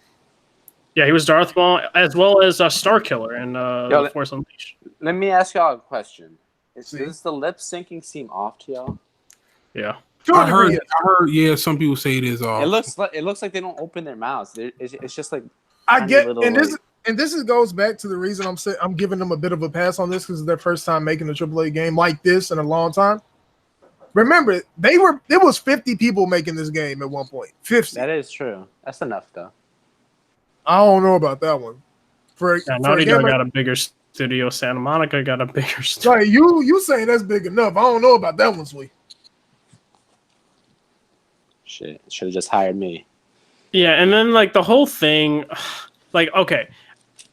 Yeah, he was Darth Maul, as well as Star Killer in The Force Unleashed. Let me ask y'all a question. Does the lip syncing seem off to y'all? Yeah. I heard. Yeah, some people say it is off. It looks like they don't open their mouths. It's just like I get, and this goes back to the reason I'm giving them a bit of a pass on this, because it's their first time making a AAA game like this in a long time. Remember, there was 50 people making this game at one point. 50. That is true. That's enough though. I don't know about that one. Naughty Dog got a bigger studio. Santa Monica got a bigger studio. Like you saying that's big enough. I don't know about that one, sweet. Shit, should have just hired me. Yeah, and then the whole thing, okay,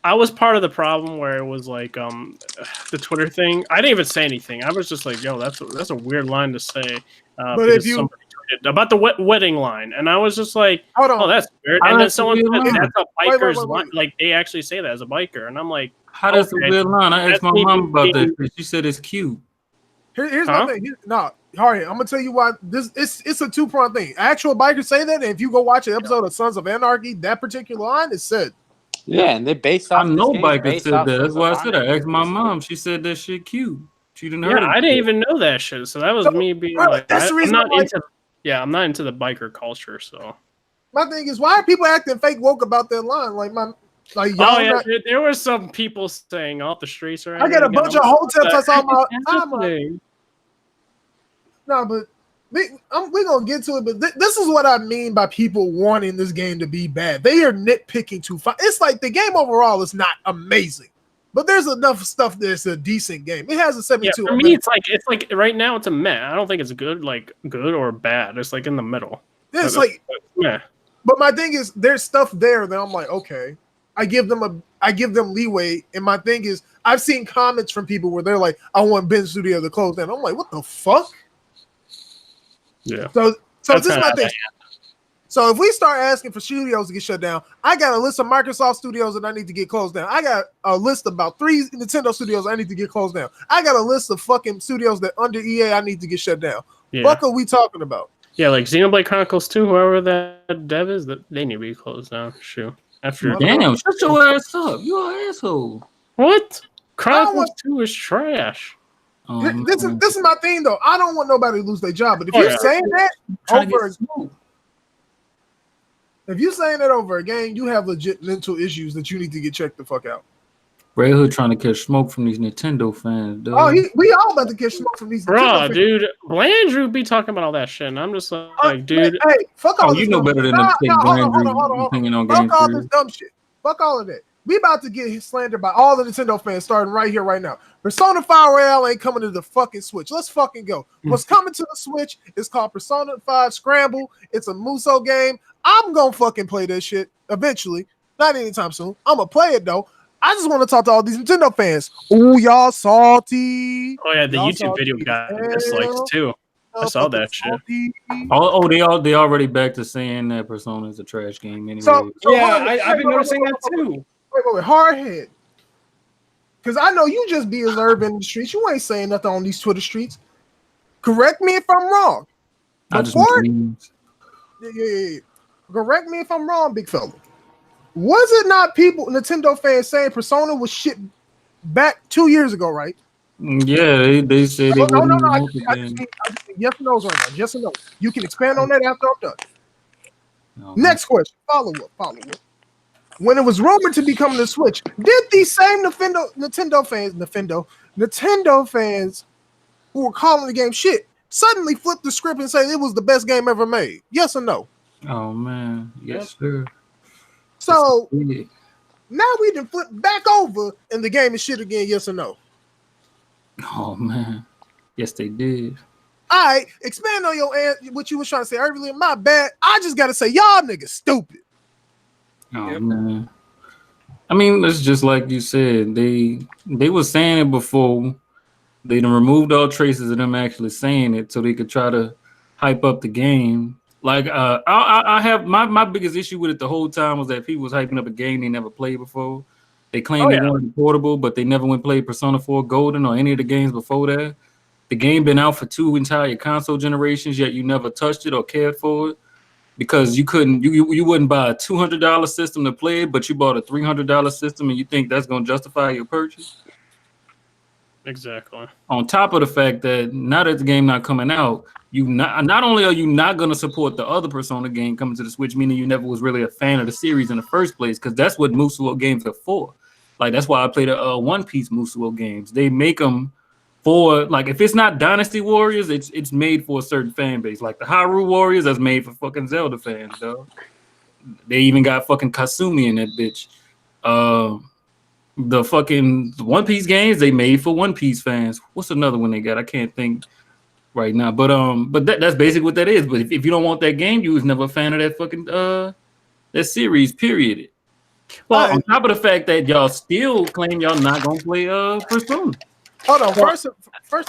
I was part of the problem where it was the Twitter thing. I didn't even say anything. I was just like, yo, that's a weird line to say. But if you somebody tweeted about the wedding line, and I was just like, hold on, oh, that's weird. And then someone said that's a biker's line. Like, they actually say that as a biker, and I'm like, how does the weird line? I asked my mom about that. She said it's cute. Here's my thing. Hardhead, I'm gonna tell you why it's a two-pronged thing. Actual bikers say that, and if you go watch an episode of Sons of Anarchy, that particular line is said. Yeah, and they based off. I know bikers said that. That's why I said I asked my mom. She said that shit cute. She didn't hear it. I didn't even know that shit. So that was me being like, that's the reason I'm not into the biker culture. So my thing is, why are people acting fake woke about that line? There were some people saying off the streets. I got a bunch of hotels I saw my. No, but we're gonna get to it, but this is what I mean by people wanting this game to be bad. They are nitpicking too far. It's like the game overall is not amazing, but there's enough stuff that's a decent game. It has a 72. Yeah, for me, it's like right now it's a meh. I don't think it's good or bad. It's like in the middle. It's like yeah. But my thing is, there's stuff there that I'm like, okay, I give them leeway. And my thing is, I've seen comments from people where they're like, I want Ben Studio to close down. I'm like, what the fuck? Yeah. So this is my thing. So if we start asking for studios to get shut down, I got a list of Microsoft studios that I need to get closed down. I got a list of about 3 Nintendo studios I need to get closed down. I got a list of fucking studios that under EA I need to get shut down. Yeah. Fuck are we talking about? Yeah, like Xenoblade Chronicles 2, whoever that dev is, that they need to be closed down. Shoot. Damn, shut your ass up. You're an asshole. What? Chronicles 2 is trash. This is my thing though. I don't want nobody to lose their job, but if you're saying that over a game, you have legit mental issues that you need to get checked the fuck out. Redhood trying to catch smoke from these Nintendo fans, dude. Oh, we all about to catch smoke from these Nintendo fans. Dude, Blandrew be talking about all that shit, and I'm just like, dude. Hey, fuck all this you know better than to take Blandrew's opinion on games. Fuck all this dumb shit. Fuck all of that. We about to get slandered by all the Nintendo fans starting right here, right now. Persona 5 Royale ain't coming to the fucking Switch. Let's fucking go. What's coming to the Switch is called Persona 5 Scramble. It's a Muso game. I'm gonna fucking play this shit eventually. Not anytime soon. I'm gonna play it though. I just want to talk to all these Nintendo fans. Oh, y'all salty. Oh yeah, the YouTube video got dislikes too. I saw that shit. They already back to saying that Persona is a trash game anyway. So yeah, I've been noticing that too. Wait, Hardhead. Because I know you just be observing in the streets. You ain't saying nothing on these Twitter streets. Correct me if I'm wrong. Yeah. Correct me if I'm wrong, big fella. Was it not people, Nintendo fans, saying Persona was shit back 2 years ago, right? Yeah, they said it. No. I just need yes or no's right now. Yes or no. You can expand on that after I'm done. No. Next question. Follow up. When it was rumored to be coming to Switch, did these same Nintendo fans who were calling the game shit suddenly flip the script and say it was the best game ever made? Yes or no? Oh man, yes sir. So now we done flip back over and the game is shit again. Yes or no? Oh man, yes they did. All right, expand on what you was trying to say earlier. My bad. I just gotta say y'all niggas stupid. Oh man. I mean, it's just like you said. They were saying it before. They done removed all traces of them actually saying it so they could try to hype up the game. Like I have my biggest issue with it the whole time was that people was hyping up a game they never played before. They claimed they wanted portable, but they never went play Persona 4 Golden or any of the games before that. The game been out for 2 entire console generations, yet you never touched it or cared for it because you couldn't. You wouldn't buy a $200 system to play it, but you bought a $300 system, and you think that's going to justify your purchase. Exactly. On top of the fact that now that the game not coming out, not only are you not going to support the other Persona game coming to the Switch, meaning you never was really a fan of the series in the first place, because that's what Musuo games are for. Like that's why I play the One Piece Musuo games. They make them for like if it's not Dynasty Warriors, it's made for a certain fan base. Like the Hyrule Warriors, that's made for fucking Zelda fans, though. They even got fucking Kasumi in that bitch. The fucking One Piece games they made for One Piece fans. What's another one they got? I can't think right now. But that's basically what that is. But if you don't want that game, you was never a fan of that fucking that series. Period. Well, on top of the fact that y'all still claim y'all not gonna play Persona. Hold on. First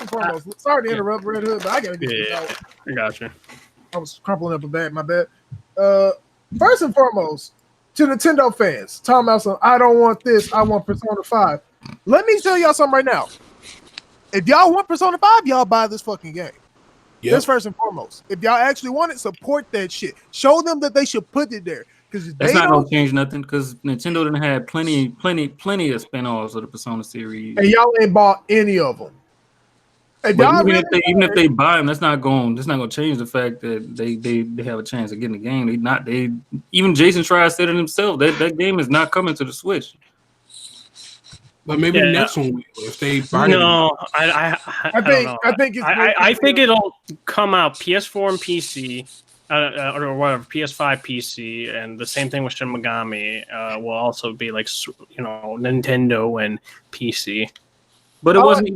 and foremost, sorry to interrupt, Red Hood, but I gotta get this out. I got you. I was crumpling up a bag. My bad. First and foremost, to Nintendo fans, talking about some, I don't want this, I want Persona 5. Let me tell y'all something right now. If y'all want Persona 5, y'all buy this fucking game. Yep. That's first and foremost. If y'all actually want it, support that shit. Show them that they should put it there. That's not gonna change nothing because Nintendo done had plenty of spin-offs of the Persona series. And y'all ain't bought any of them. Even if they buy them, that's not gonna change the fact that they have a chance of getting the game. Even Jason tried said it himself that game is not coming to the Switch. But maybe the next one, if they buy it. No, I don't know. I think it'll come out PS4 and PC, or whatever, PS5, PC, and the same thing with Shin Megami will also be like Nintendo and PC. But it wasn't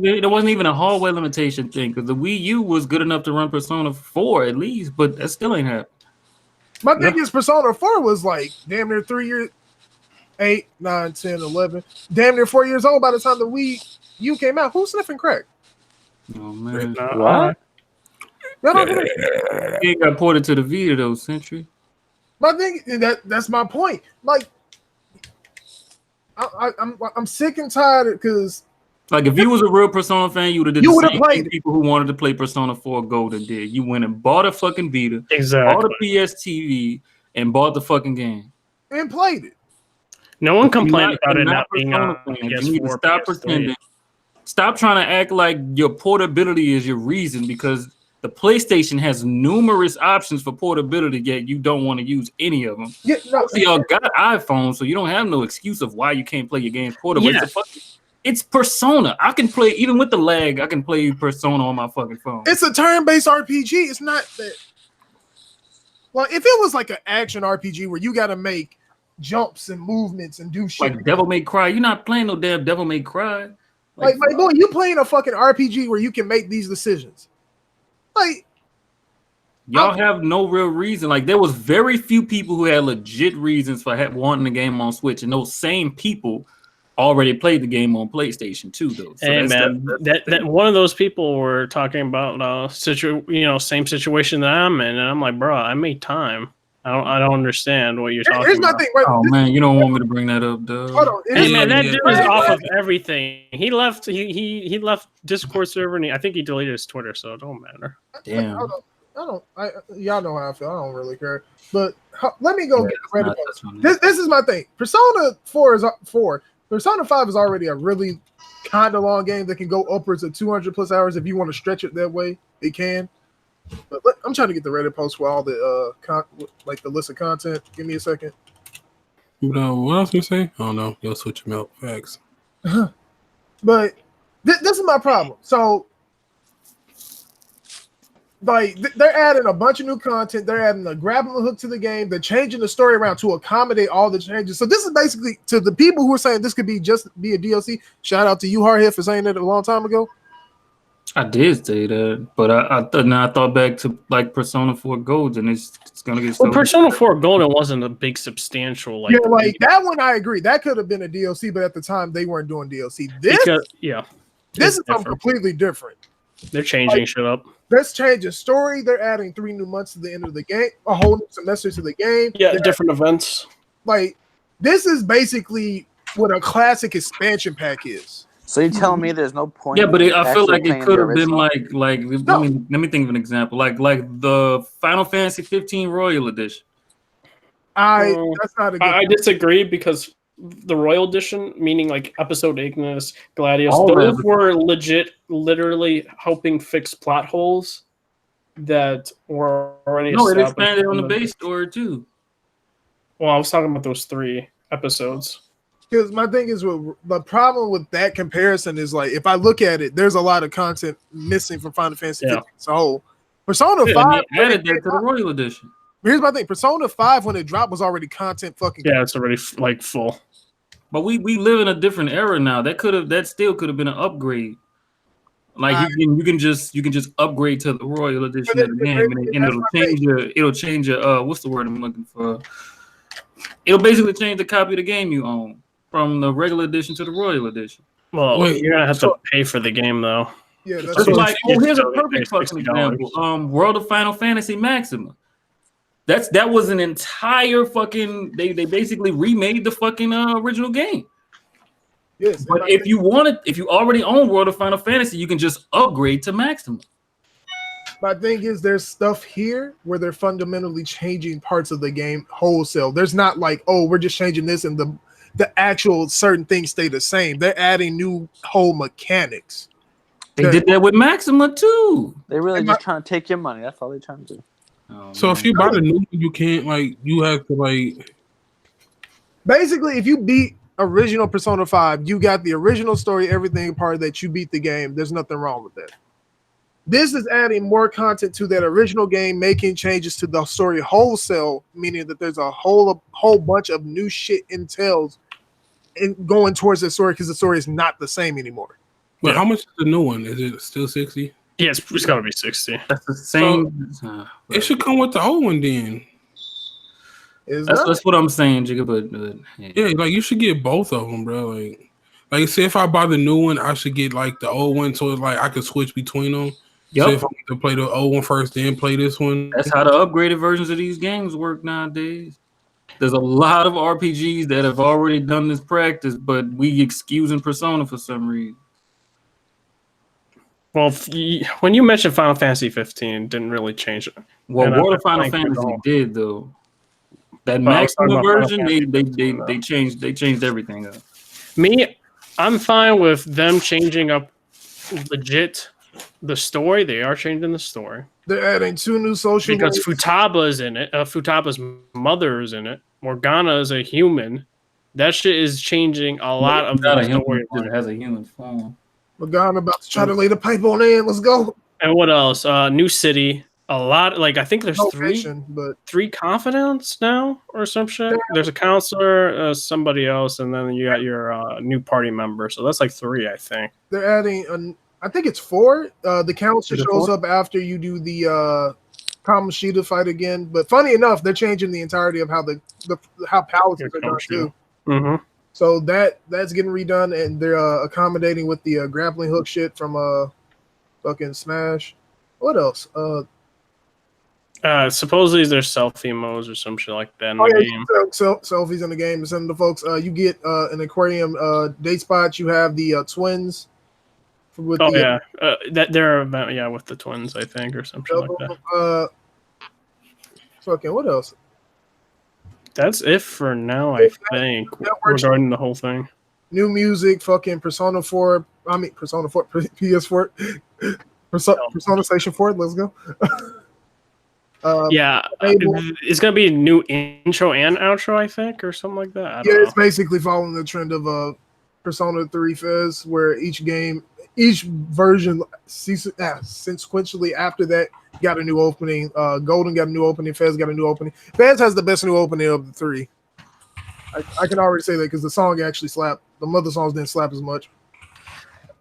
even a hardware limitation thing because the Wii U was good enough to run Persona 4 at least, but that still ain't happening. My thing is Persona 4 was like damn near 3 years, 8, 9, 10, 11, damn near 4 years old by the time the Wii U came out. Who's sniffing crack? Oh man, What? It got ported to the Vita though, Sentry. My thing that's my point. Like, I'm sick and tired because. Like if you was a real Persona fan, you would have did the same thing people who wanted to play Persona 4 Golden did. You went and bought a fucking Vita, bought a PS TV, and bought the fucking game. And played it. No one complained about it not being on PS4. You need to stop pretending. Stop trying to act like your portability is your reason because the PlayStation has numerous options for portability, yet you don't want to use any of them. Yeah, no, y'all got iPhones, so you don't have no excuse of why you can't play your games portable. Yeah. It's Persona. I can play, even with the lag, I can play Persona on my fucking phone. It's a turn-based RPG. It's not that. Well, if it was like an action RPG where you got to make jumps and movements and do shit. Like Devil May Cry. You're not playing no damn Devil May Cry. Like my boy, you playing a fucking RPG where you can make these decisions. Like, y'all have no real reason. Like, there was very few people who had legit reasons for wanting the game on Switch, and those same people already played the game on PlayStation too, though. So hey man, that one of those people were talking about same situation that I'm in, and I'm like, bro, I made time. I don't understand what you're talking here's about. my thing, right? Oh man, you don't want me to bring that up, Doug. Hold on. Hey man, that dude is off of everything. He left. He left Discord server, and I think he deleted his Twitter, so it don't matter. Damn. Y'all know how I feel. I don't really care. But let me go get the Reddit post. This is my thing. Persona 4 is 4. Persona 5 is already a really kind of long game that can go upwards of 200 plus hours if you want to stretch it that way. It can. But I'm trying to get the Reddit post for all the the list of content. Give me a second. But what else you say? Oh no, you'll switch them out. Facts. But this is my problem. So, like, they're adding a bunch of new content. They're adding a grappling hook to the game. They're changing the story around to accommodate all the changes. So this is basically, to the people who are saying this could be a DLC. Shout out to you, Hardhead, for saying that a long time ago. I did say that, but I thought back to like Persona 4 Gold, and it's gonna get. Well, Persona 4 Golden wasn't a big substantial like that one. I agree, that could have been a DLC, but at the time they weren't doing DLC. This is something completely different. They're changing shit up. Let's change the story. They're adding 3 new months to the end of the game, a whole new semester to the game. Yeah, different events. Like, this is basically what a classic expansion pack is. So you're telling me there's no point? Yeah, but I feel like it could have been like No. let me think of an example, like the Final Fantasy 15 Royal Edition. That's not a good I disagree because the Royal Edition, meaning like Episode Ignis, Gladius, All those that. were legit, literally helping fix plot holes that were already No, it established expanded on in the base story too. Well, I was talking about those 3 episodes. Because my thing is, the problem with that comparison is, like, if I look at it, there's a lot of content missing from Final Fantasy 15 as a whole. Persona 5 added that to the Royal Edition. Here's my thing: Persona 5, when it dropped, was already content fucking. Yeah, it's already like full. But we live in a different era now. That still could have been an upgrade. Like you can just upgrade to the Royal Edition of the game, and it'll change your what's the word I'm looking for? It'll basically change the copy of the game you own from the regular edition to the Royal Edition. Well, you're gonna have to pay for the game though. Yeah, that's like, here's a perfect fucking example. World of Final Fantasy Maxima. That was an entire fucking. They basically remade the fucking original game. Yes, but if you already own World of Final Fantasy, you can just upgrade to Maxima. My thing is, there's stuff here where they're fundamentally changing parts of the game wholesale. There's not like, oh, we're just changing this and the actual certain things stay the same. They're adding new whole mechanics. They did that with Maxima too. They're really just trying to take your money. That's all they're trying to do. So if you buy the new one, you can't you have to Basically, if you beat original Persona 5, you got the original story, everything part that you beat the game. There's nothing wrong with that. This is adding more content to that original game, making changes to the story wholesale, meaning that there's a whole bunch of new shit entails in going towards the story because the story is not the same anymore. But how much is the new one? Is it still 60? Yeah, it's got to be 60. That's the same. It should come with the old one then. That's what I'm saying, Jigga. But yeah, like you should get both of them, bro. Like say if I buy the new one, I should get like the old one, so it's like I could switch between them. Yep. So if I want to play the old one first, then play this one. That's how the upgraded versions of these games work nowadays. There's a lot of RPGs that have already done this practice, but we excusing Persona for some reason. Well, when you mentioned Final Fantasy 15, didn't really change it. Well, what of Final Fantasy did though? That maximum version, they changed everything up. Me, I'm fine with them changing up legit the story. They are changing the story. They're adding 2 new social because links. Futaba's in it. Futaba's mother is in it. Morgana is a human. That shit is changing a lot of the story. It has a human form. Morgana about to try to lay the pipe on in. Let's go. And what else? New city. A lot. Like I think there's three confidants now or some shit. There's a counselor, somebody else, and then you got your new party member. So that's like 3, I think. They're adding. I think it's 4. The counselor shows up after you do the Kamoshida fight again. But funny enough, they're changing the entirety of how how palaces are done too. Mm-hmm. So that's getting redone, and they're accommodating with the grappling hook shit from fucking Smash. What else? Supposedly there's selfie modes or some shit like that in the game. Selfies in the game. And some of the folks, you get an aquarium date spot. You have the twins. With that they're with the twins, I think, or something like that. Fucking what else? That's it for now, I think, regarding the whole thing. New music, fucking Persona 4. I mean, Persona 4, PS4. Persona Station 4. Let's go. It's gonna be a new intro and outro, I think, or something like that. I don't know. It's basically following the trend of Persona 3 Fez, where each version sequentially after that got a new opening. Golden got a new opening. Fez got a new opening. Fez has the best new opening of the 3. I can already say that because the song actually slapped. The mother songs didn't slap as much.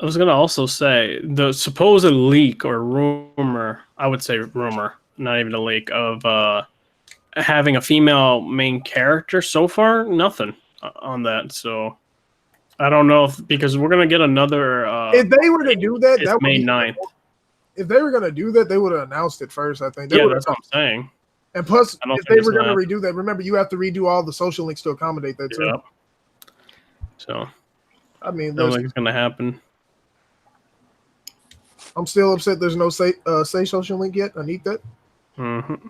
I was gonna also say the supposed leak or rumor. I would say rumor, not even a leak of having a female main character. So far, nothing on that. So I don't know because we're gonna get another. If they were to do that, that May 9th. If they were gonna do that, they would have announced it first. I think. That's what I'm saying. And plus, if they were gonna redo that, remember you have to redo all the social links to accommodate that too. Yep. So, I mean, I don't think it's gonna happen. I'm still upset. There's no say social link yet. I need that. Mm-hmm.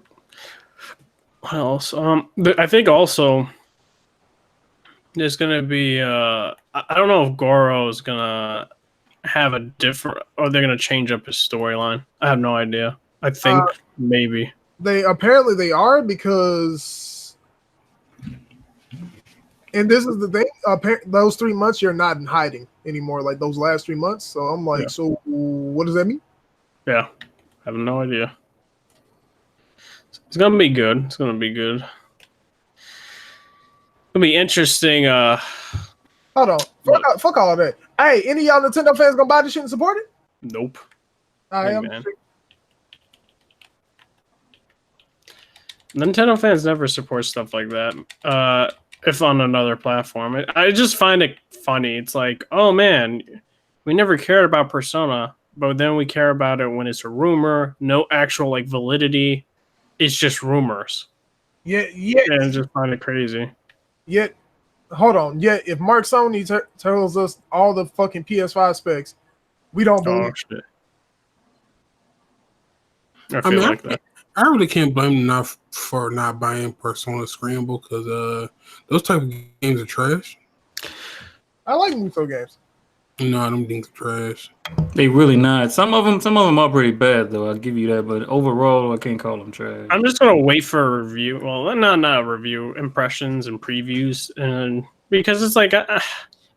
What else? I think also there's gonna be. I don't know if Goro is gonna have a different, or they're gonna change up his storyline. I have no idea. I think maybe they are because, and this is the thing. Those 3 months you're not in hiding anymore. Like those last 3 months. So I'm like, so what does that mean? Yeah, I have no idea. It's gonna be good. It's gonna be good. It'll be interesting. Hold on. Fuck all of that. Hey, any of y'all Nintendo fans gonna buy this shit and support it? Nope. I am. Nintendo fans never support stuff like that. If on another platform, I just find it funny. It's like, oh man, we never cared about Persona, but then we care about it when it's a rumor, no actual like validity. It's just rumors. Yeah. And I just find it crazy. Yet, hold on. Yet, if Mark Sony tells us all the fucking PS5 specs, we don't believe it. I feel like that. I really can't blame them for not buying Persona Scramble because those type of games are trash. I like Muso games. No, them things are trash. They really not. Some of them are pretty bad though. I'll give you that. But overall, I can't call them trash. I'm just gonna wait for a review. Well, not a review, impressions and previews, and because it's like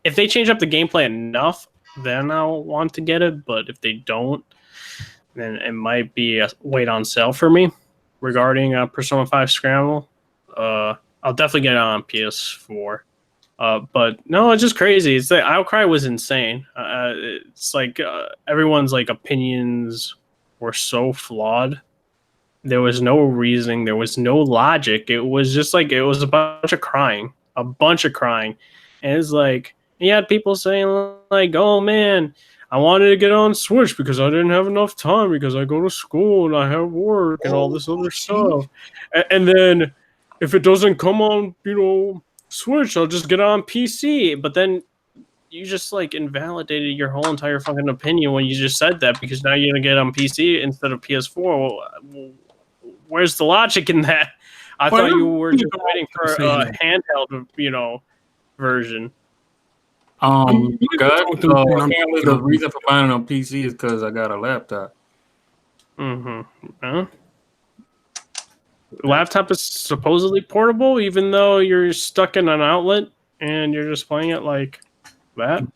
if they change up the gameplay enough, then I'll want to get it. But if they don't, then it might be a wait on sale for me regarding Persona 5 Scramble. I'll definitely get it on PS4. But no, it's just crazy. It's like Outcry was insane. It's like everyone's like opinions were so flawed. There was no reasoning. There was no logic. It was just like it was a bunch of crying, and it's like you had people saying like, "Oh man, I wanted to get on Switch because I didn't have enough time because I go to school and I have work and all this other stuff," and then if it doesn't come on, Switch, I'll just get it on PC. But then you just like invalidated your whole entire fucking opinion when you just said that, because now you're gonna get it on PC instead of PS4. Well, where's the logic in that? I thought you were just waiting for a handheld, version. Apparently the reason for buying it on PC is because I got a laptop. Huh? Laptop is supposedly portable, even though you're stuck in an outlet and you're just playing it like that.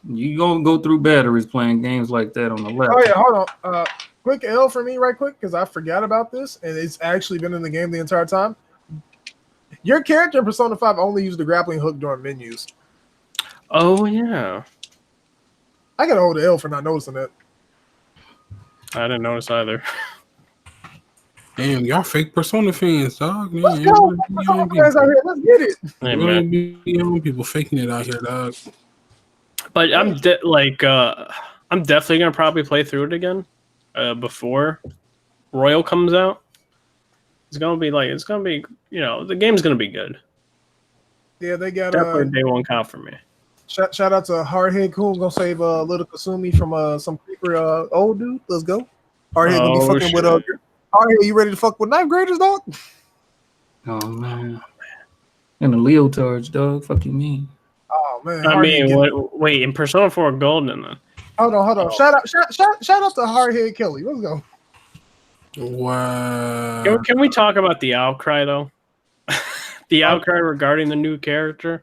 You gonna go through batteries playing games like that on the laptop. Oh yeah, hold on. Quick L for me, right quick, because I forgot about this, and it's actually been in the game the entire time. Your character in Persona 5 only used the grappling hook during menus. Oh yeah, I gotta hold the L for not noticing that. I didn't notice either. Damn, y'all fake Persona fans, dog. Man, Let's go. Persona fans out here. Let's get it. Hey, man. Young people faking it out here, dog. But I'm definitely gonna probably play through it again before Royal comes out. The game's gonna be good. Yeah, they got definitely day one count for me. Shout out to Hardhead Cool. Gonna save little Kasumi from some creeper old dude. Let's go. Hardhead gonna be fucking with Hardhead, you ready to fuck with ninth graders, dog? Oh man. And the leotards, dog. Fuck you mean? Oh man. I mean, wait, in Persona 4 Golden then. Hold on. Oh. Shout out to Hardhead Kelly. Let's go. Wow. Can we talk about the outcry though? The outcry regarding the new character.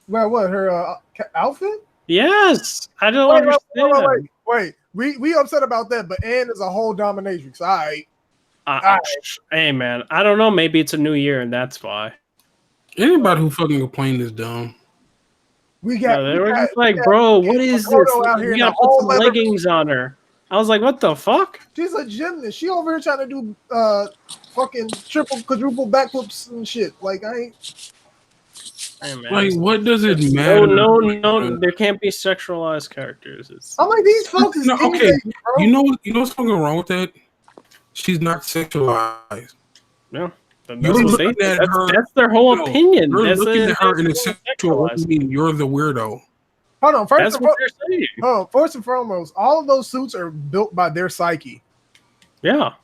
Well, what, her outfit? Yes, I don't understand. Wait. We upset about that, but Anne is a whole dominatrix. All right. Hey man, I don't know. Maybe it's a new year and that's why. Anybody who fucking complained is dumb. They were just like, bro, what is this? You gotta put some leggings on her. I was like, what the fuck? She's a gymnast. She over here trying to do fucking triple, quadruple backflips and shit. Like, I ain't. Hey, man. Like, what does it matter? No, there can't be sexualized characters. I'm like, these folks is okay. Bro. You know what's fucking wrong with that? She's not sexualized. No. That's their whole opinion. You're looking at her in a sexual way. You're the weirdo. Hold on. First and foremost, all of those suits are built by their psyche. Yeah.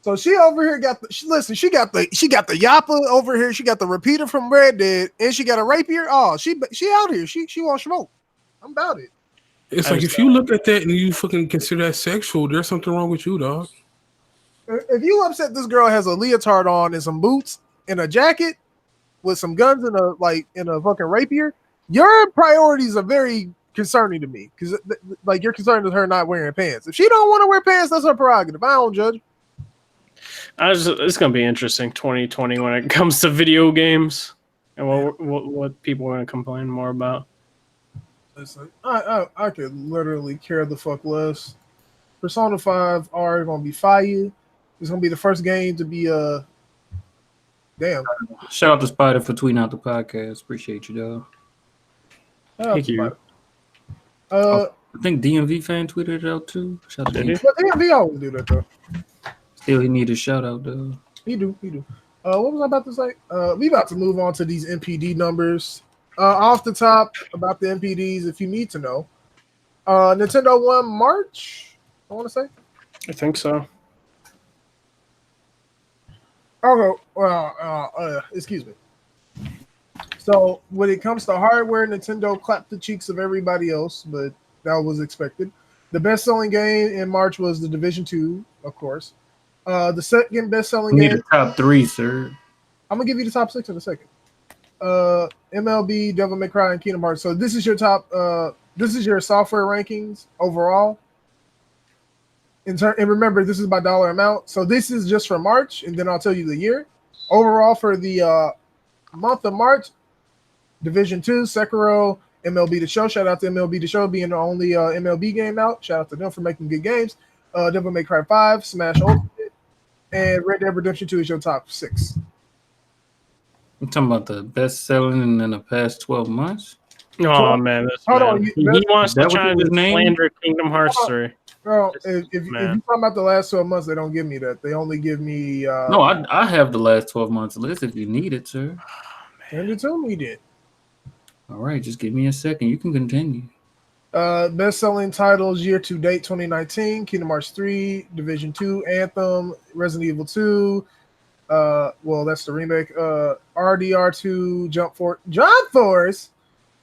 So she over here got she got the Yappa over here. She got the repeater from Red Dead, and she got a rapier. Oh, she out here. She wants smoke. I'm about it. It's like if you look at that and you fucking consider that sexual, there's something wrong with you, dog. If you upset this girl has a leotard on and some boots and a jacket with some guns and a fucking rapier, your priorities are very concerning to me, because like you're concerned with her not wearing pants. If she don't want to wear pants, that's her prerogative. I don't judge. It's gonna be interesting 2020 when it comes to video games and what people are gonna complain more about. Listen, I could literally care the fuck less. Persona 5R is gonna be fire. It's gonna be the first game to be damn. Shout out to Spider for tweeting out the podcast. Appreciate you, dog. Thank you. I think DMV fan tweeted it out too. Shout out to him. But DMV always do that though. Still, he need a shout out though. He do. What was I about to say? We about to move on to these NPD numbers. Off the top about the NPDs, if you need to know. Nintendo won March, I want to say. I think so. Excuse me. So when it comes to hardware, Nintendo clapped the cheeks of everybody else, but that was expected. The best-selling game in March was The Division 2, of course. The second best-selling game. The top 3, sir. I'm gonna give you the top 6 in a second. MLB, Devil May Cry, and Kingdom Hearts. So this is your top. This is your software rankings overall. And remember, this is by dollar amount. So this is just for March, and then I'll tell you the year. Overall for the month of March, Division 2, Sekiro, MLB The Show. Shout out to MLB The Show being the only MLB game out. Shout out to them for making good games. Devil May Cry 5, Smash Ultimate, and Red Dead Redemption 2 is your top 6. I'm talking about the best selling in the past 12 months. Oh man, this Hold man. on, He wants to try to slander Kingdom Hearts 3. Bro, if you're talking about the last 12 months, they don't give me that. They only give me. No, I have the last 12 months list if you need it, sir. Send it to me then. All right, just give me a second. You can continue. Best-selling titles year to date 2019: Kingdom Hearts 3, Division 2, Anthem, Resident Evil 2. Well, that's the remake. RDR2, Jump Force.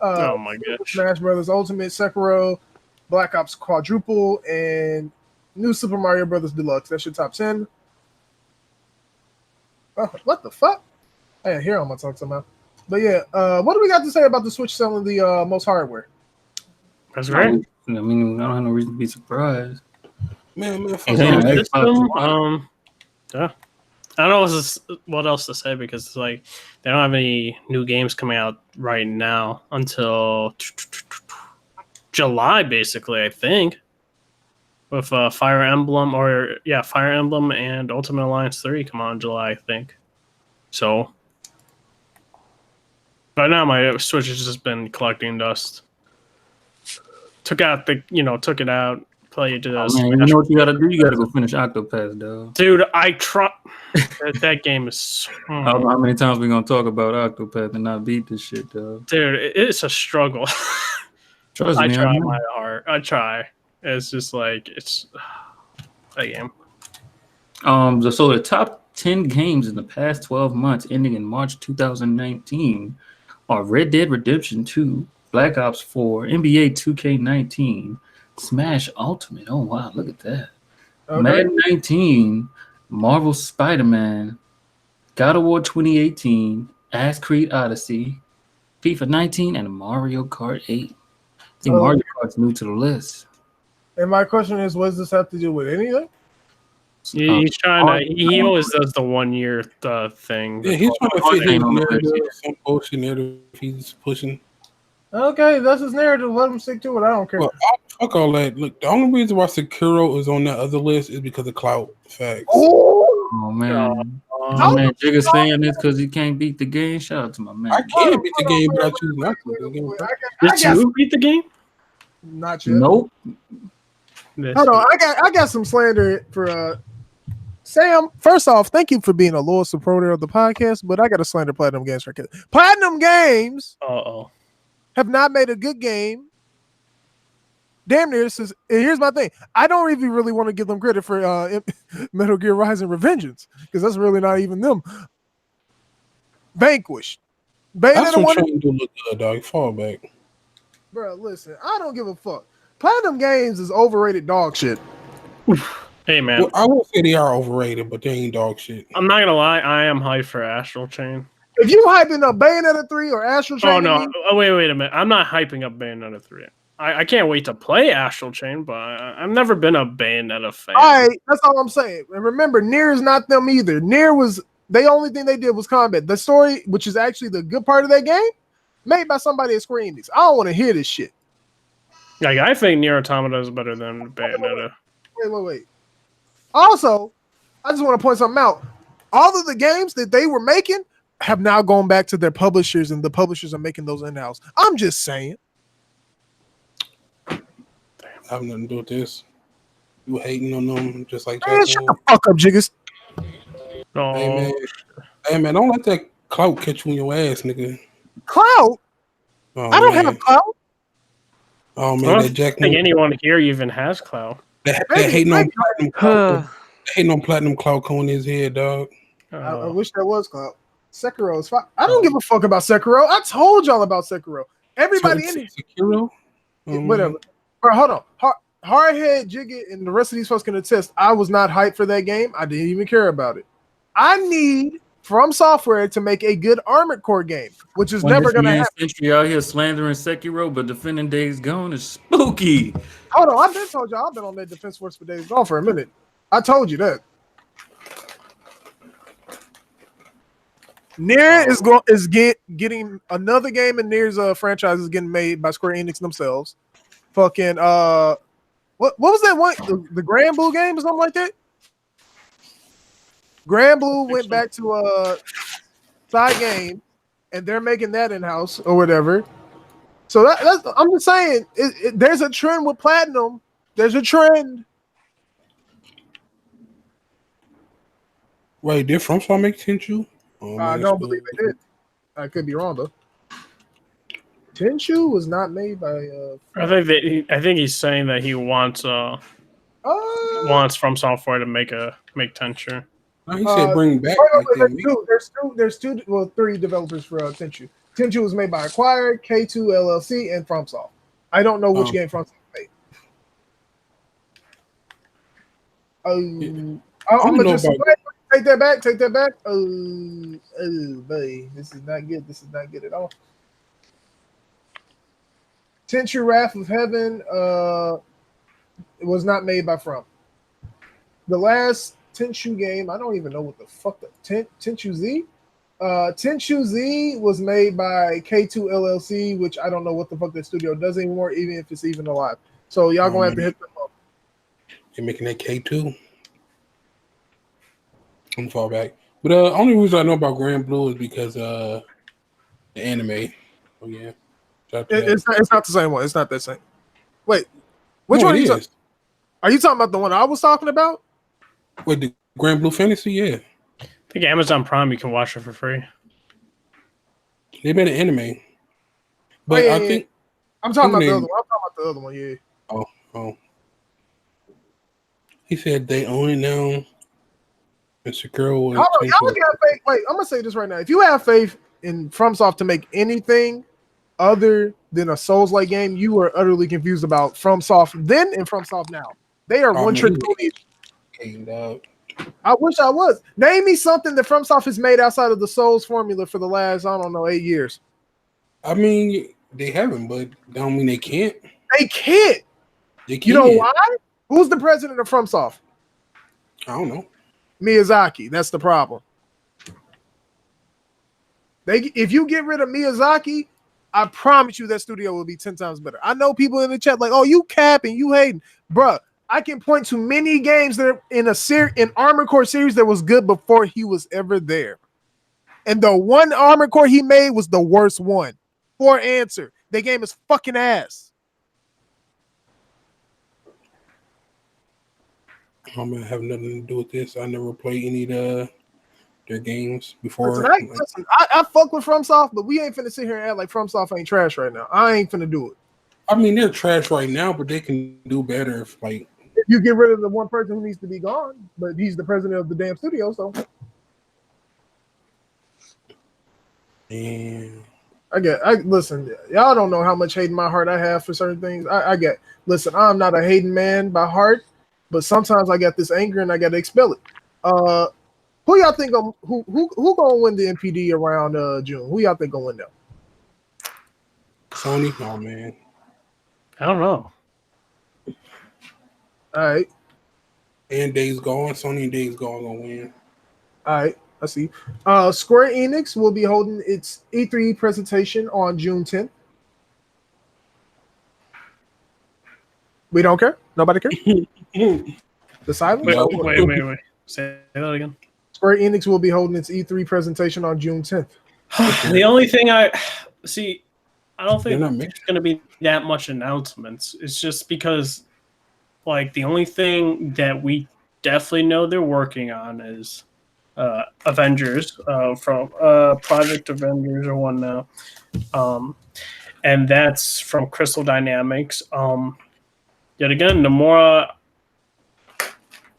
Oh my gosh. Smash Brothers Ultimate, Sekiro, Black Ops Quadruple, and New Super Mario Brothers Deluxe. That's your top 10. Oh, what the fuck? I didn't hear all my talk somehow. But yeah, what do we got to say about the Switch selling the most hardware? That's right. I mean, I don't have no reason to be surprised. Man, Yeah. I don't know what else to say because it's like they don't have any new games coming out right now until July, basically, I think. With Fire Emblem and Ultimate Alliance 3 come on in July, I think. So, but now my Switch has just been collecting dust. Took it out, played it. Man, you know what you gotta do? You gotta go finish Octopath, dog. Dude, I try. That game is. I don't know how many times we gonna talk about Octopath and not beat this shit, dog. Dude, it's a struggle. Trust me, I try my heart. I try. It's just like it's a game. So the top 10 games in the past 12 months, ending in March 2019, are Red Dead Redemption 2, Black Ops 4, NBA 2K19, Smash Ultimate. Oh wow, look at that. Okay. Madden 19, Marvel Spider-Man, God of War 2018, Assassin's Creed Odyssey, FIFA 19, and Mario Kart 8. I think Mario Kart's new to the list. And my question is, what does this have to do with anything? He's trying to. He always does the 1 year thing. Yeah, he's trying to fit his narrative, some bullshit narrative he's pushing. Okay, that's his narrative. Let him stick to it. I don't care. Well, fuck all that. Look, the only reason why Sekiro is on that other list is because of clout facts. Oh man, my man Jigga saying this because he can't beat the game. Shout out to my man. I can't beat the game, but I choose not to. Did you beat the game? Not yet. Nope. Hold on, I got some slander for Sam. First off, thank you for being a loyal supporter of the podcast, but I got to slander Platinum Games for Platinum Games. Have not made a good game. Damn near. Here's my thing. I don't even really want to give them credit for Metal Gear Rising Revengeance because that's really not even them. Vanquished. That's what trying to look good, dog. Fall back. Bro, listen. I don't give a fuck. Platinum Games is overrated dog shit. Hey, man. Well, I won't say they are overrated, but they ain't dog shit. I'm not going to lie. I am hyped for Astral Chain. If you hyping up Bayonetta 3 or Astral Chain... Oh, no. Wait a minute. I'm not hyping up Bayonetta 3. I can't wait to play Astral Chain, but I've never been a Bayonetta fan. All right, that's all I'm saying. And remember, Nier is not them either. Nier was... The only thing they did was combat. The story, which is actually the good part of that game, made by somebody at Square Enix. I don't want to hear this shit. Like, I think Nier Automata is better than Bayonetta. Wait. Also, I just want to point something out. All of the games that they were making have now gone back to their publishers, and the publishers are making those in-house. I'm just saying. I have nothing to do with this. You hating on them just like man, shut the fuck up, Jiggas. Oh. Hey man, don't let that clout catch you in your ass, nigga. Clout? Oh, I don't have clout. Oh man, that Jack. I think anyone here even has clout. That hating on platinum clout. Hating on platinum clout coming in his head, dog. I wish that was clout. Sekiro is fine. I don't give a fuck about Sekiro. I told y'all about Sekiro. Everybody in it. Sekiro? Whatever. Bro, hold on. Hardhead, Jigga, and the rest of these folks can attest. I was not hyped for that game. I didn't even care about it. I need From Software to make a good Armored Core game, which is never going to happen. Sentry out here slandering Sekiro, but defending Days Gone is spooky. Hold on, I've been told y'all I've been on that Defense Force for Days Gone for a minute. I told you that. Nier is getting another game, and Nier's franchise is getting made by Square Enix themselves. Fucking what was that one? The Grand Blue game or something like that? Grand Blue went back to side game, and they're making that in house or whatever. So that's I'm just saying, there's a trend with Platinum. There's a trend. Wait, did FromSoft make Tenchu? Oh, I man, don't believe they did. I could be wrong though. Tenchu was not made by. I think he's saying that he wants From Software to make Tenchu. No, he said bring back. There's three developers for Tenchu. Tenchu was made by Acquired, K2 LLC, and FromSoft. I don't know which game FromSoft made. I'm gonna just take that back. Buddy, this is not good. This is not good at all. Tenchu Wrath of Heaven it was not made by From. The last Tenchu game, I don't even know what the fuck Tenchu Z. Tenchu Z was made by K2 LLC, which I don't know what the fuck that studio does anymore, even if it's even alive. So y'all gonna have to hit them up. You're making that K2. I'm gonna fall back. But only reason I know about Grand Blue is because the anime. Oh yeah. It's not the same one. It's not that same. Wait, which one are you talking? Are you talking about the one I was talking about? Wait, the Grand Blue Fantasy? Yeah. I think Amazon Prime, you can watch it for free. They made an anime. But I think I'm talking about the other one. I'm talking about the other one, yeah. Oh. He said they own it now. Mr. Girl was. Y'all got faith. Wait, I'm gonna say this right now. If you have faith in FromSoft to make anything other than a Souls-like game, you are utterly confused about FromSoft then and FromSoft now. They are one trick pony. I wish I was. Name me something that FromSoft has made outside of the Souls formula for the last, 8 years. I mean, they haven't, but don't mean they can't. They can't. You know why? Who's the president of FromSoft? I don't know. Miyazaki. That's the problem. If you get rid of Miyazaki, I promise you that studio will be 10 times better. I know people in the chat like, oh, you capping, you hating. Bruh, I can point to many games that are in Armored Core series that was good before he was ever there. And the one Armored Core he made was the worst one. For answer. The game is fucking ass. I'm gonna have nothing to do with this. I never played any of their games before. Listen, I fuck with FromSoft, but we ain't finna sit here and act like FromSoft ain't trash right now. I ain't finna do it. I mean, they're trash right now, but they can do better if you get rid of the one person who needs to be gone, but he's the president of the damn studio, so. And listen, y'all don't know how much hate in my heart I have for certain things. Listen, I'm not a hating man by heart, but sometimes I got this anger and I got to expel it. Who y'all think who gonna win the NPD around June? Who y'all think gonna win now? Sony? Oh man, I don't know. All right. And Days Gone. Sony and Days Gone gonna win. All right, I see. Square Enix will be holding its E3 presentation on June 10th. We don't care. Nobody cares. The silence. Wait. Say that again. Square Enix will be holding its E3 presentation on June 10th. The only thing I don't think there's going to be that much announcements. It's just because, the only thing that we definitely know they're working on is Avengers from Project Avengers or one now, and that's from Crystal Dynamics. Yet again, Nomura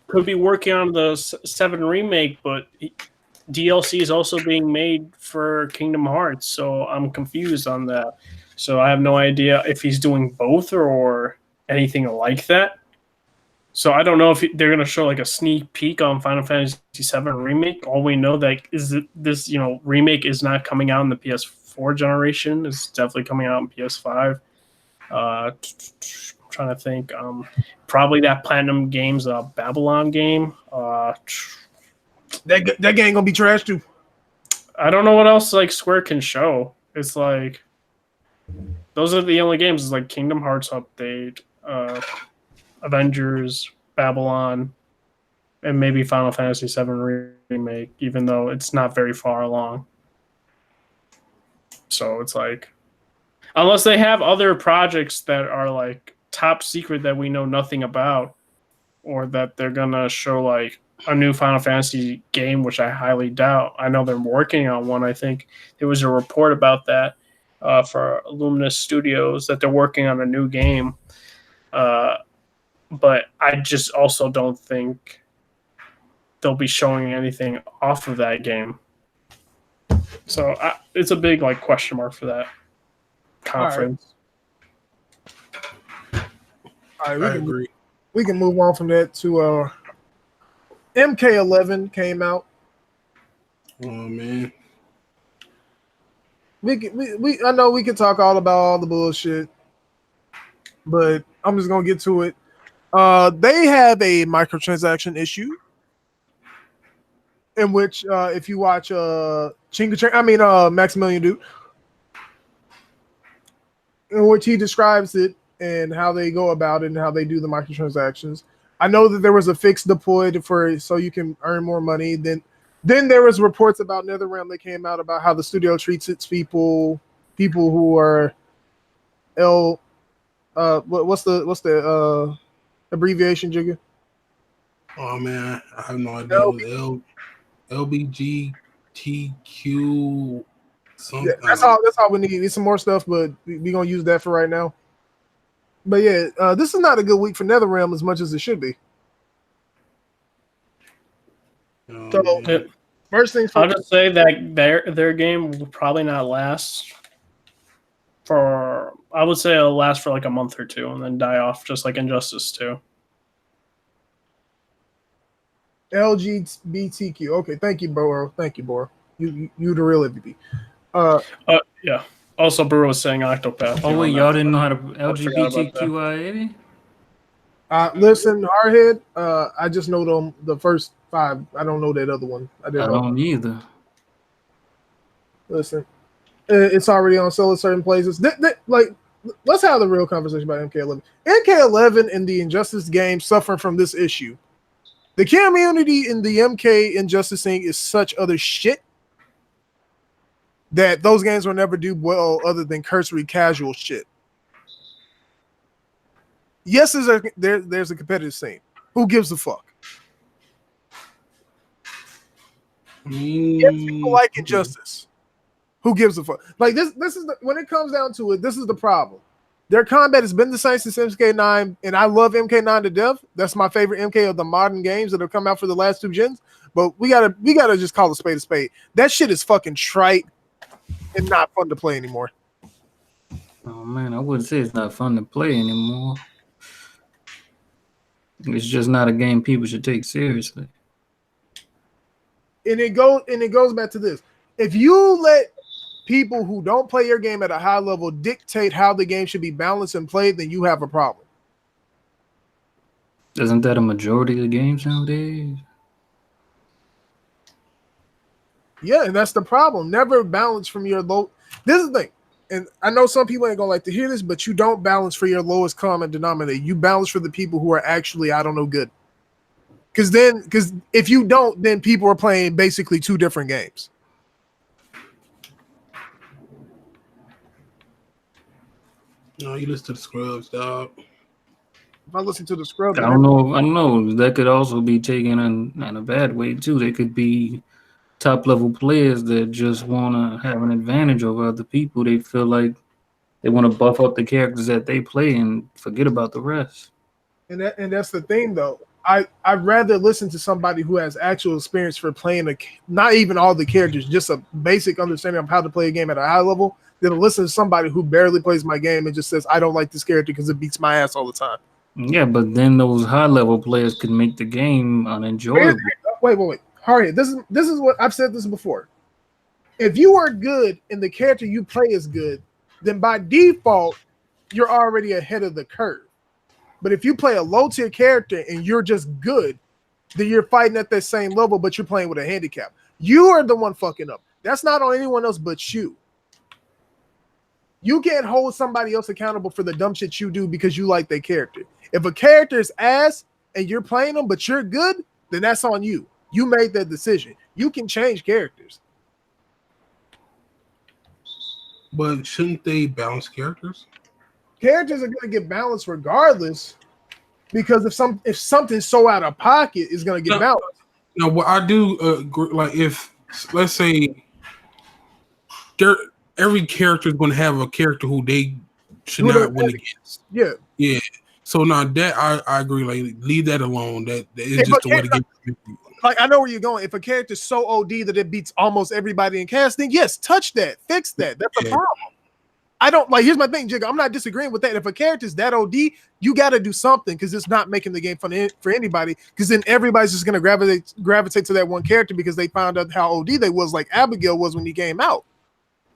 could be working on the 7 remake, but DLC is also being made for Kingdom Hearts, so I'm confused on that. So I have no idea if he's doing both or anything like that. So I don't know if they're gonna show like a sneak peek on Final Fantasy VII remake. All we know that is that this remake is not coming out in the PS4 generation. It's definitely coming out in PS5. Trying to think. Probably that Platinum Games Babylon game. That game gonna be trash too. I don't know what else like Square can show. It's like those are the only games. It's like Kingdom Hearts update, Avengers, Babylon, and maybe Final Fantasy VII remake. Even though it's not very far along. So it's like, unless they have other projects that are like top secret that we know nothing about, or that they're gonna show like a new Final Fantasy game, which I highly doubt. I know they're working on one. I think there was a report about that for Luminous Studios that they're working on a new game. But I just also don't think they'll be showing anything off of that game. So it's a big like question mark for that conference. All right, we can move on from that to MK11 came out. Oh man. I know we can talk all about all the bullshit, but I'm just gonna get to it. They have a microtransaction issue in which if you watch Maximilian Duke, in which he describes it and how they go about it and how they do the microtransactions. I know that there was a fix deployed so you can earn more money. Then there was reports about NetherRealm that came out about how the studio treats its people who are what's the abbreviation, Jigga? Oh man, I have no idea. LBGTQ something. Yeah, that's all we need. Need some more stuff, but we're gonna use that for right now. But yeah, this is not a good week for NetherRealm as much as it should be. First things first. I'll just say that their game will probably not last for. I would say it'll last for like a month or two and then die off, just like Injustice 2. LGBTQ. Okay, thank you, Boro. Thank you, Boro. You the real MVP. Yeah. Also, Burrow was saying Octopath. Oh wait, y'all didn't know how to LGBTQIA? Listen, Hardhead. I just know the first 5. I don't know that other one. I don't either. Listen, it's already on sale at certain places. Let's have the real conversation about MK11. MK11 and the Injustice game suffering from this issue. The community in the MK Injustice thing is such other shit that those games will never do well other than cursory casual shit. Yes, there's a competitive scene. Who gives a fuck? Yes, people like Injustice. Who gives a fuck? Like this is when it comes down to it, this is the problem. Their combat has been the same since MK9, and I love MK9 to death. That's my favorite MK of the modern games that have come out for the last 2 gens. But we gotta just call a spade a spade. That shit is fucking trite and not fun to play anymore. Oh man, I wouldn't say it's not fun to play anymore. It's just not a game people should take seriously. And it goes back to this. If you let people who don't play your game at a high level dictate how the game should be balanced and played, then you have a problem. Isn't that a majority of the games nowadays? Yeah, and that's the problem. Never balance from your low. This is the thing. And I know some people ain't gonna like to hear this, but you don't balance for your lowest common denominator. You balance for the people who are actually, I don't know, good. Because if you don't, then people are playing basically 2 different games. No, you listen to the Scrubs, dog. If I listen to the Scrubs, I don't know. That could also be taken in a bad way too. They could be top level players that just want to have an advantage over other people. They feel like they want to buff up the characters that they play and forget about the rest. And that's the thing, though. I'd rather listen to somebody who has actual experience for playing not even all the characters, just a basic understanding of how to play a game at a high level, than listen to somebody who barely plays my game and just says, I don't like this character because it beats my ass all the time. Yeah, but then those high level players could make the game unenjoyable. Wait. Hurry. This is what I've said this before. If you are good and the character you play is good, then by default, you're already ahead of the curve. But if you play a low tier character and you're just good, then you're fighting at that same level, but you're playing with a handicap. You are the one fucking up. That's not on anyone else but you. You can't hold somebody else accountable for the dumb shit you do because you like their character. If a character is ass and you're playing them, but you're good, then that's on you. You made that decision. You can change characters. But shouldn't they balance characters? Characters are going to get balanced regardless, because if something's so out of pocket, it's going to get balanced. Now, what I do agree, like if let's say every character is going to have a character who they should not win against. Yeah. So now that I agree, like leave that alone. That is just the way to get. Like I know where you're going. If a character's so OD that it beats almost everybody in casting, yes, touch that, fix that. That's a problem. I don't like. Here's my thing, Jigga. I'm not disagreeing with that. If a character's that OD, you got to do something because it's not making the game fun for anybody. Because then everybody's just gonna gravitate to that one character because they found out how OD they was. Like Abigail was when he came out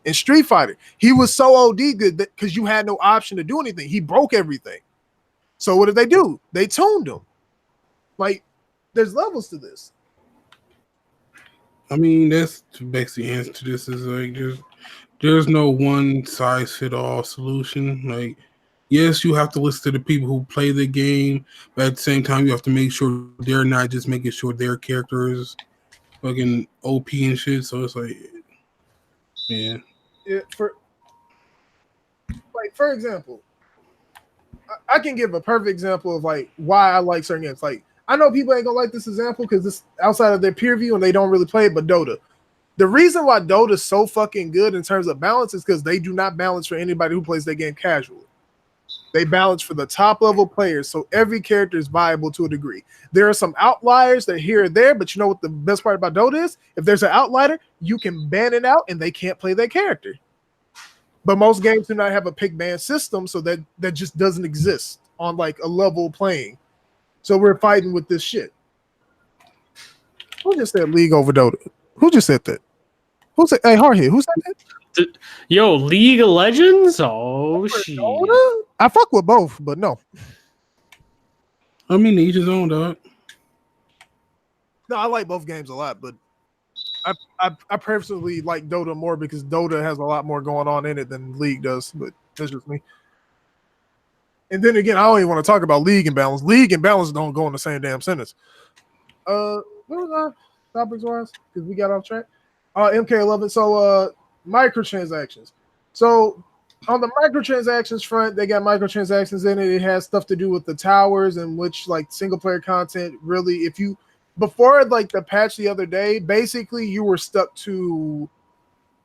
in Street Fighter. He was so OD good because you had no option to do anything. He broke everything. So what did they do? They tuned him. Like there's levels to this. I mean, that's basically the answer to this. Is like there's no one size fit all solution. Like, yes, you have to listen to the people who play the game, but at the same time, you have to make sure they're not just making sure their character is fucking OP and shit. So it's like, yeah. For example, I can give a perfect example of like why I like certain games. Like I know people ain't gonna like this example because it's outside of their peer view and they don't really play it, but Dota. The reason why Dota is so fucking good in terms of balance is because they do not balance for anybody who plays their game casually. They balance for the top level players, so every character is viable to a degree. There are some outliers that are here or there, but you know what the best part about Dota is? If there's an outlier, you can ban it out and they can't play their character. But most games do not have a pick ban system, so that just doesn't exist on like a level playing. So we're fighting with this shit. Who just said League over Dota? Who just said that? Who said? Hey, Hardhead, who said that? Yo, League of Legends? Oh, shit. I fuck with both, but no. I mean, each his own, dog. No, I like both games a lot, but I personally like Dota more because Dota has a lot more going on in it than League does, but that's just me. And then again, I don't even want to talk about League and balance. League and balance don't go in the same damn sentence. What was our topics wise? Because we got off track. MK11. So microtransactions. So on the microtransactions front, they got microtransactions in it. It has stuff to do with the towers and which like single player content really, if you before like the patch the other day, basically you were stuck to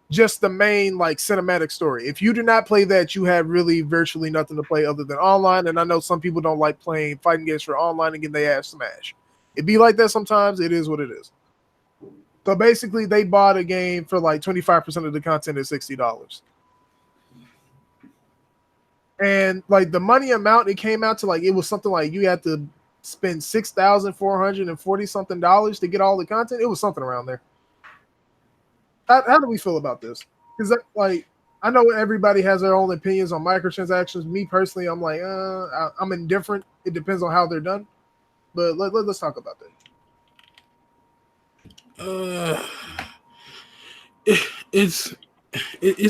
just the main like cinematic story. If you do not play that, you have really virtually nothing to play other than online. And I know some people don't like playing fighting games for online and get their ass smashed. It be like that sometimes. It is what it is. So basically, they bought a game for like 25% of the content at $60. And like the money amount, it came out to like it was something like you had to spend $6,440 something to get all the content. It was something around there. How do we feel about this? Because like I know everybody has their own opinions on microtransactions. Me personally, I'm like I'm indifferent. It depends on how they're done. But let's talk about that. It's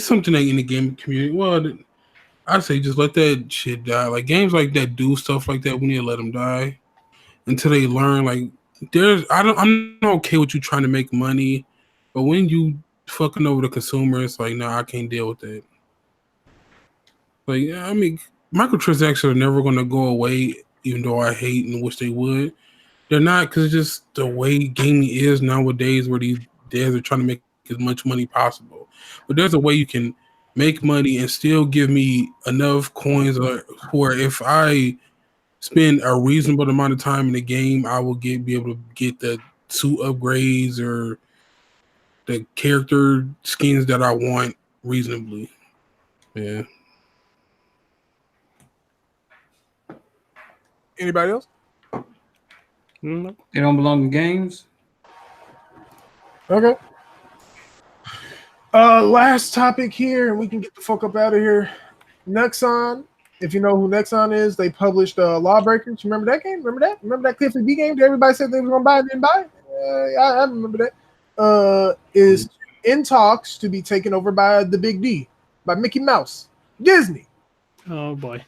something that in the gaming community. Well, I say just let that shit die. Like games like that do stuff like that. We need to let them die until they learn. Like I'm not okay with you trying to make money, but when you fucking over the consumer, it's like I can't deal with that. Like I mean, microtransactions are never going to go away, even though I hate and wish they would. They're not, because it's just the way gaming is nowadays, where these devs are trying to make as much money possible. But there's a way you can make money and still give me enough coins where if I spend a reasonable amount of time in the game, I will be able to get the suit upgrades or the character skins that I want reasonably. Yeah. Anybody else? Mm, They don't belong in games. Okay. Last topic here, and we can get the fuck up out of here. Nexon. If you know who Nexon is, they published Lawbreakers. Remember that game? Remember that Cliffy B game that everybody said they was gonna buy and didn't buy? I remember that. Is in talks to be taken over by the Big D, by Mickey Mouse, Disney, oh boy.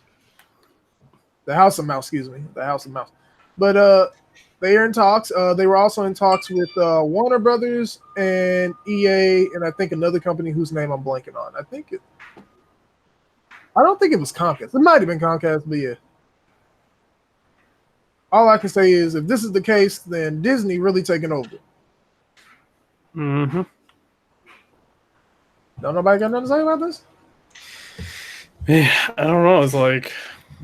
the House of Mouse. Excuse me, the House of Mouse. But they are in talks. They were also in talks with Warner Brothers and EA, and I think another company whose name I'm blanking on. I don't think it was Comcast. It might have been Comcast, but yeah. All I can say is if this is the case, then Disney really taking over. Mm-hmm. Don't nobody got nothing to say about this? Yeah, I don't know. It's like,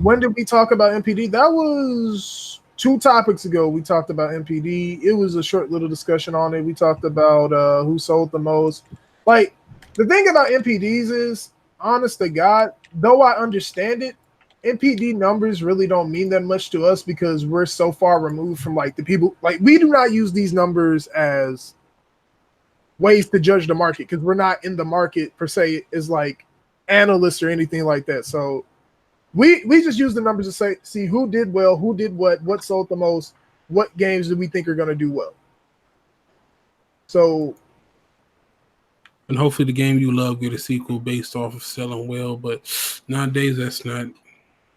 When did we talk about NPD? That was 2 topics ago. We talked about NPD. It was a short little discussion on it. We talked about who sold the most. Like, the thing about NPDs is, honest to God, though I understand it, NPD numbers really don't mean that much to us because we're so far removed from like the people. Like, we do not use these numbers as ways to judge the market because we're not in the market per se as like analysts or anything like that. So we just use the numbers to see who did well, who did what sold the most, what games do we think are going to do well. So, and hopefully the game you love get a sequel based off of selling well. But nowadays, that's not.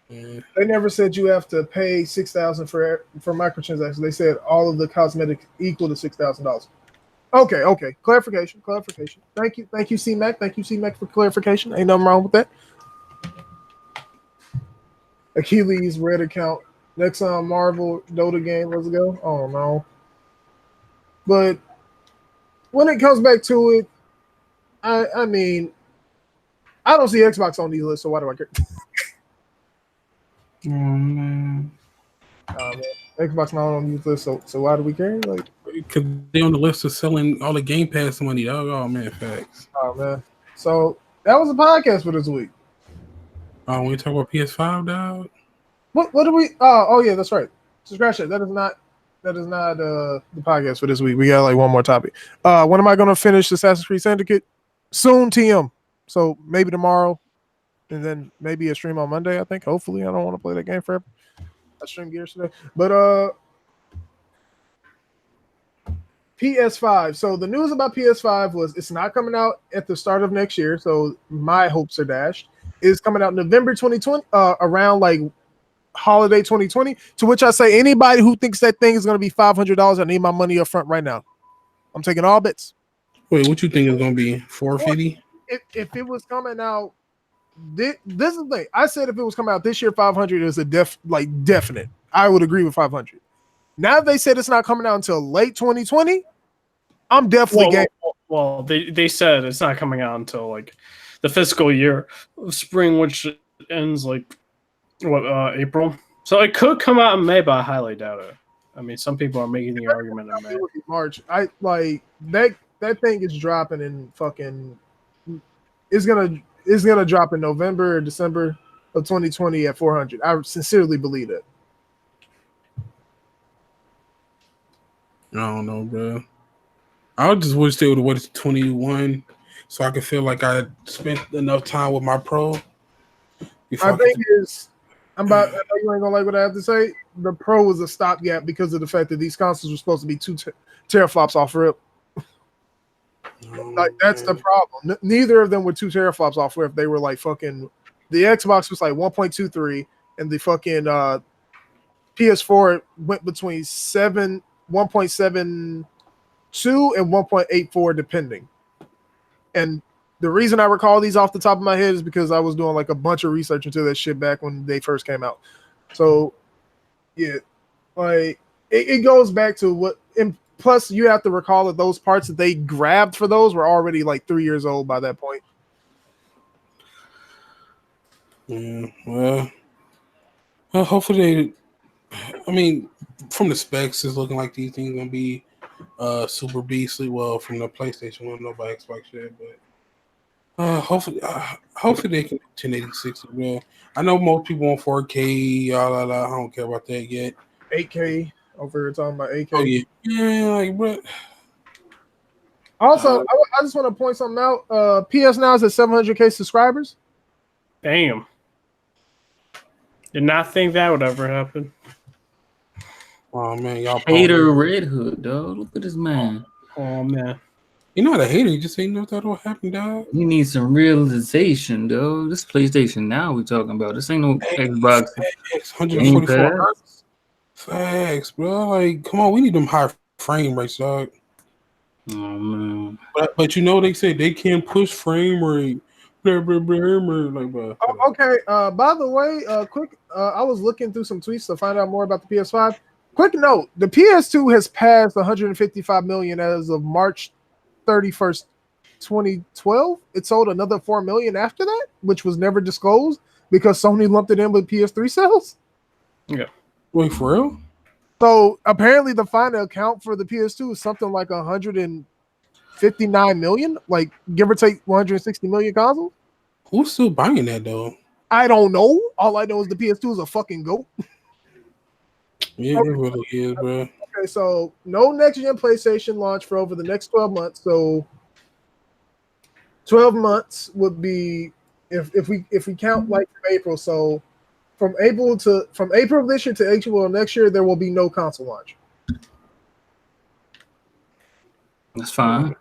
They never said you have to pay $6,000 for microtransactions. They said all of the cosmetics equal to $6,000. Okay. Clarification. Thank you, C-Mac. Thank you, C-Mac, for clarification. Ain't nothing wrong with that. Achilles red account. Next on Marvel Dota game. Let's go. Oh no. But when it comes back to it, I mean, I don't see Xbox on these lists, so why do I care? Oh man. Xbox not on these lists, so why do we care? Like, because they on the list of selling all the Game Pass money. Oh man, facts. oh man. So that was a podcast for this week. Oh, when we talk about PS5, dog. What do we? Oh yeah, that's right. So scratch that. That is not the podcast for this week. We got like one more topic. When am I going to finish Assassin's Creed Syndicate? Soon, TM. So maybe tomorrow, and then maybe a stream on Monday. I think. Hopefully, I don't want to play that game forever. I streamed Gears today, but PS5. So the news about PS5 was it's not coming out at the start of next year. So my hopes are dashed. It's coming out November 2020, around like holiday 2020. To which I say, anybody who thinks that thing is going to be $500, I need my money up front right now. I'm taking all bets. Wait, what you think is going to be $450? If it was coming out, this is the thing. I said if it was coming out this year, 500 is a definite. I would agree with 500. Now they said it's not coming out until late 2020. I'm definitely game. Well, they said it's not coming out until like the fiscal year of spring, which ends like April. So it could come out in May, but I highly doubt it. I mean, some people are making the argument in May. It would be March. I like that thing is dropping in fucking. It's gonna drop in November or December of 2020 at 400. I sincerely believe it. I don't know, bro. I just wish they would have waited to 21 so I could feel like I spent enough time with my pro. My thing is, I know you ain't gonna like what I have to say. The pro was a stopgap because of the fact that these consoles were supposed to be 2 teraflops off rip. Like that's the problem. Neither of them were 2 teraflops off rip. They were like fucking. The Xbox was like 1.23, and the fucking PS4 went between 1.72 and 1.84 depending. And the reason I recall these off the top of my head is because I was doing like a bunch of research into that shit back when they first came out. So yeah, like it goes back to what, and plus you have to recall that those parts that they grabbed for those were already like 3 years old by that point. Yeah, well, hopefully I mean, from the specs, it's looking like these things gonna be super beastly. Well, from the PlayStation, we don't know about Xbox yet, but Hopefully they can do 1080-60, bro. I know most people want 4K. I don't care about that yet. 8K over here talking about 8K. Oh yeah, like bro. Also, I just want to point something out. PS Now is at 700K subscribers. Damn. Did not think that would ever happen. Oh man, y'all Hater Redhood, dog. Look at this man. Oh man. You're not a hater. You just ain't know that will happen, dog. He needs some realization, dog. This PlayStation Now we talking about. This ain't no Xbox. 144 hertz. Facts, bro. Like, come on, we need them high frame rates, dog. Oh man. But you know they say they can't push frame rate. Like, bro. Okay. By the way, quick. I was looking through some tweets to find out more about the PS5. Quick note: the PS2 has passed 155 million as of March 31st, 2012. It sold another 4 million after that, which was never disclosed because Sony lumped it in with PS3 sales. Yeah. Wait, for real? So apparently, the final count for the PS2 is something like 159 million, like give or take 160 million consoles. Who's still buying that though? I don't know. All I know is the PS2 is a fucking goat. Yeah, it really is, bro. Okay, so no next gen PlayStation launch for over the next 12 months. So 12 months would be if we count like from April. So from April of this year to April of next year, there will be no console launch. That's fine.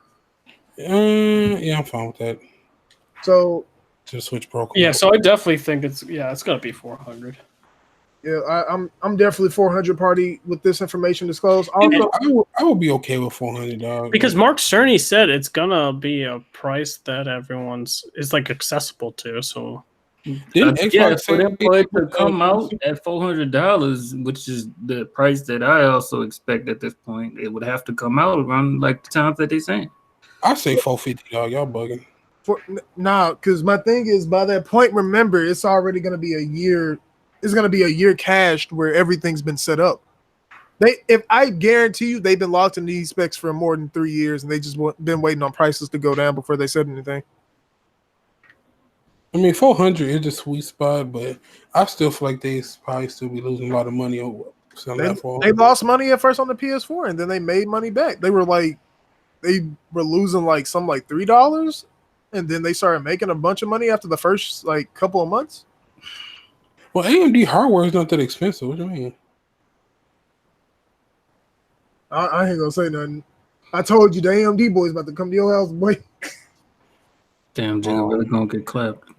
Yeah, I'm fine with that. So Just Switch Pro. Yeah, so I definitely think it's gonna be 400. yeah, I'm definitely 400 party with this information disclosed. Also, I would be okay with 400, dog. Because Mark Cerny said it's gonna be a price that everyone's is like accessible to. So Didn't Xbox yeah, say for them for it to come out at $400, which is the price that I also expect at this point, it would have to come out around like the times that they saying. I say 450, dog. Y'all bugging. because my thing is by that point, remember it's already gonna be a year. It's gonna be a year cached where everything's been set up. If I guarantee you, they've been locked in these specs for more than 3 years, and they just been waiting on prices to go down before they said anything. I mean, 400 is a sweet spot, but I still feel like they probably still be losing a lot of money on selling that for. They lost money at first on the PS4, and then they made money back. They were losing like $3, and then they started making a bunch of money after the first like couple of months. Well, AMD hardware is not that expensive. What do you mean? I ain't gonna say nothing. I told you the AMD boys about to come to your house, boy. Damn, Jigga really gonna get clapped.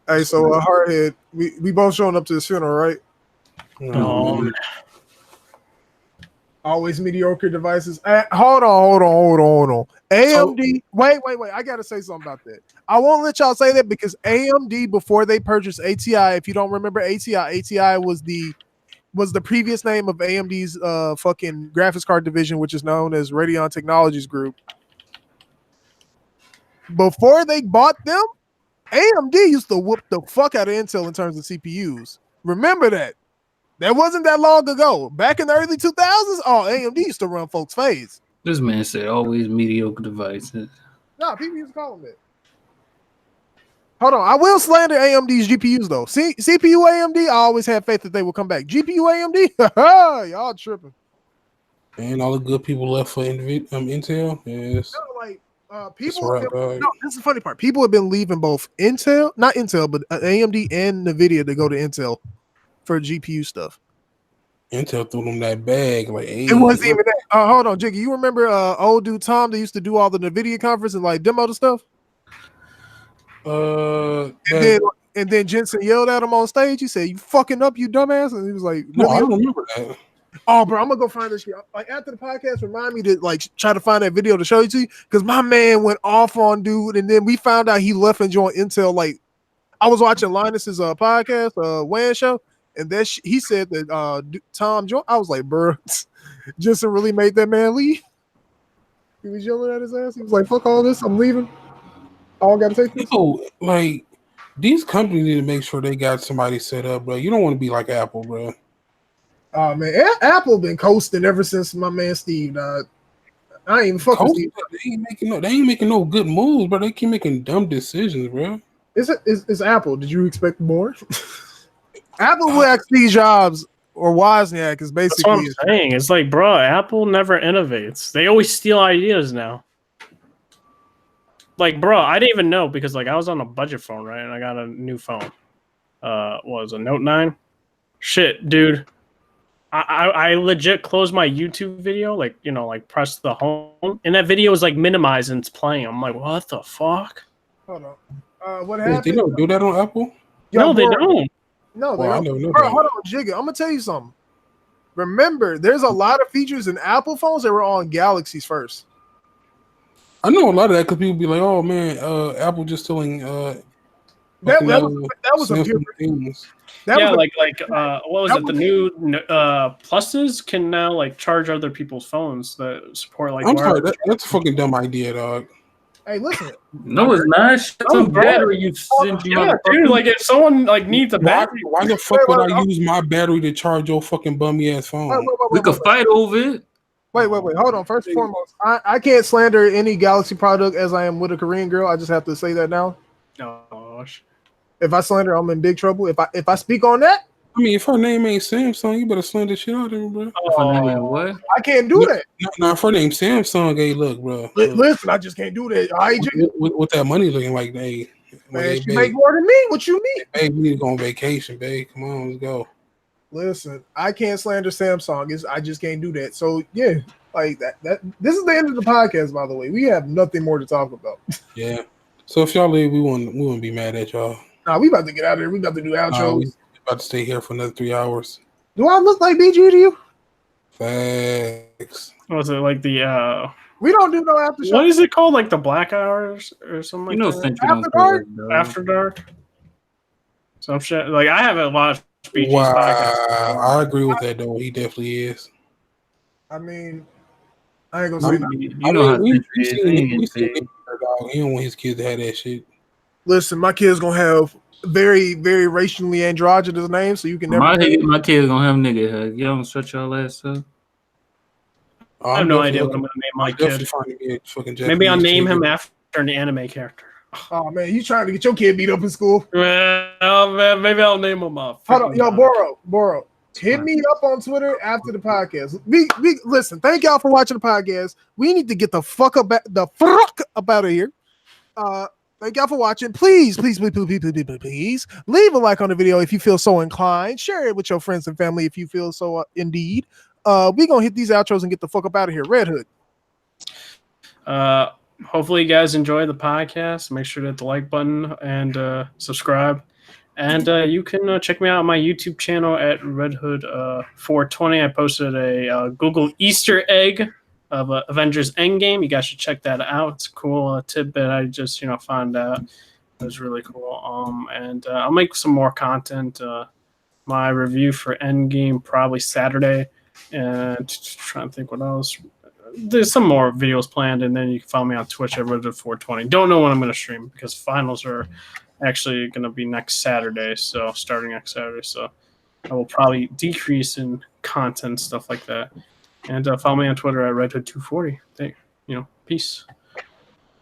Hey, so Hardhead, we both showing up to his funeral, right? Always mediocre devices. Hold on. AMD. Wait. I gotta say something about that. I won't let y'all say that because AMD, before they purchased ATI, if you don't remember ATI was the previous name of AMD's fucking graphics card division, which is known as Radeon Technologies Group. Before they bought them, AMD used to whoop the fuck out of Intel in terms of CPUs. Remember that. That wasn't that long ago. Back in the early 2000s, AMD used to run folks' face. This man said always mediocre devices. Nah, people used to call them that. Hold on. I will slander AMD's GPUs, though. CPU AMD, I always had faith that they would come back. GPU AMD, y'all tripping. And all the good people left for Intel. Yes. No, like, This is the funny part. People have been leaving both not Intel, but AMD and NVIDIA to go to Intel for GPU stuff. Intel threw them that bag. Like, hey, it wasn't even that. Hold on, Jiggy. You remember old dude Tom that used to do all the NVIDIA conference and like demo the stuff? And then Jensen yelled at him on stage. He said, "You fucking up, you dumbass!" And he was like, "No, I don't remember that." Oh, bro, I'm gonna go find this shit. Like after the podcast, remind me to like try to find that video to show you to you because my man went off on dude, and then we found out he left and joined Intel. Like I was watching Linus's podcast, WAN show, and that he said that Tom joined. I was like, bro, Jensen really made that man leave. He was yelling at his ass. He was like, "Fuck all this, I'm leaving." All got to take this. Like these companies need to make sure they got somebody set up, bro. You don't want to be like Apple, bro. Oh man, Apple been coasting ever since my man Steve died. I ain't even fuck with Steve. They ain't making no good moves, but they keep making dumb decisions, bro. It's Apple. Did you expect more? Apple will ask Steve Jobs or Wozniak is That's what basically. I'm saying. It's like, bro, Apple never innovates. They always steal ideas now. Like, bro, I didn't even know because like I was on a budget phone, right? And I got a new phone. What was a Note 9? Shit, dude. I legit closed my YouTube video, like, you know, like press the home, and that video is like minimized and it's playing. I'm like, what the fuck? Hold on. What They happened? don't do that on Apple? No, they don't. No, they Well, I don't. never knew Bro, that. hold on, Jigga. I'm gonna tell you something. Remember, there's a lot of features in Apple phones that were on Galaxies first. I know a lot of that because people be like, "Oh man, Apple just stealing That was a pure things." that Yeah, was what was that it? The new pluses can now like charge other people's phones that support like I'm sorry, wireless. that's a fucking dumb idea, dog. hey, listen. No, it's not. Shut Oh, some bro. battery, you sent you Yeah, dude. Like if someone like needs a battery, Why the fuck would I use my battery to charge your fucking bummy ass phone? We could fight over it. Wait. Hold on. First and foremost, I can't slander any Galaxy product as I am with a Korean girl. I just have to say that now. gosh. If I slander, I'm in big trouble. If I speak on that, I mean, if her name ain't Samsung, you better slander shit out of her, bro. What? I can't do that. Nah, if her name Samsung, hey, look, bro. Listen, I just can't do that. All right, Jigga? With that money looking like, hey, Man, she make more than me. What you mean? Hey, we need to go on vacation, babe. Come on, let's go. Listen, I can't slander Samsung. I just can't do that. So yeah, like that. This is the end of the podcast, by the way. We have nothing more to talk about. Yeah. So if y'all leave, we won't be mad at y'all. Nah, we about to get out of here. We about to do outros. We about to stay here for another 3 hours. Do I look like BG to you? Facts. Was it like the We don't do no after show. what is it called? Like the black hours or something You like know, that? Sentry don't After care, dark? dog. After dark. Some shit. Like I haven't watched BG's Wow, podcast. I agree with that though. He definitely is. I mean, I ain't gonna say nothing. You know how we Sentry is. seen He it. We ain't seen paid. it, dog. He don't want his kids to have that shit. Listen, my kid's gonna have very, very racially androgynous names, so you can never. My kid's gonna have nigga head. Y'all don't shut y'all ass up. I have no idea what I'm gonna name my kid. Maybe I'll name him after an anime character. Oh man, you trying to get your kid beat up in school? Well, man, maybe I'll name him up. Hold on, yo, Boro, hit me up on Twitter after the podcast. We listen. Thank y'all for watching the podcast. We need to get the fuck up out of here. Thank y'all for watching. Please leave a like on the video if you feel so inclined. Share it with your friends and family if you feel so indeed. We gonna hit these outros and get the fuck up out of here. Redhood. Hopefully you guys enjoy the podcast. Make sure to hit the like button and subscribe. And you can check me out on my YouTube channel at Redhood 420. I posted a Google Easter egg of Avengers Endgame. You guys should check that out. It's a cool tidbit I just found out. It was really cool. And I'll make some more content. My review for Endgame probably Saturday. And trying to think what else. There's some more videos planned, and then you can follow me on Twitch at Redhood 420. Don't know when I'm going to stream because finals are actually going to be next Saturday. So starting next Saturday. So I will probably decrease in content, stuff like that. And follow me on Twitter at Redhood240. Peace.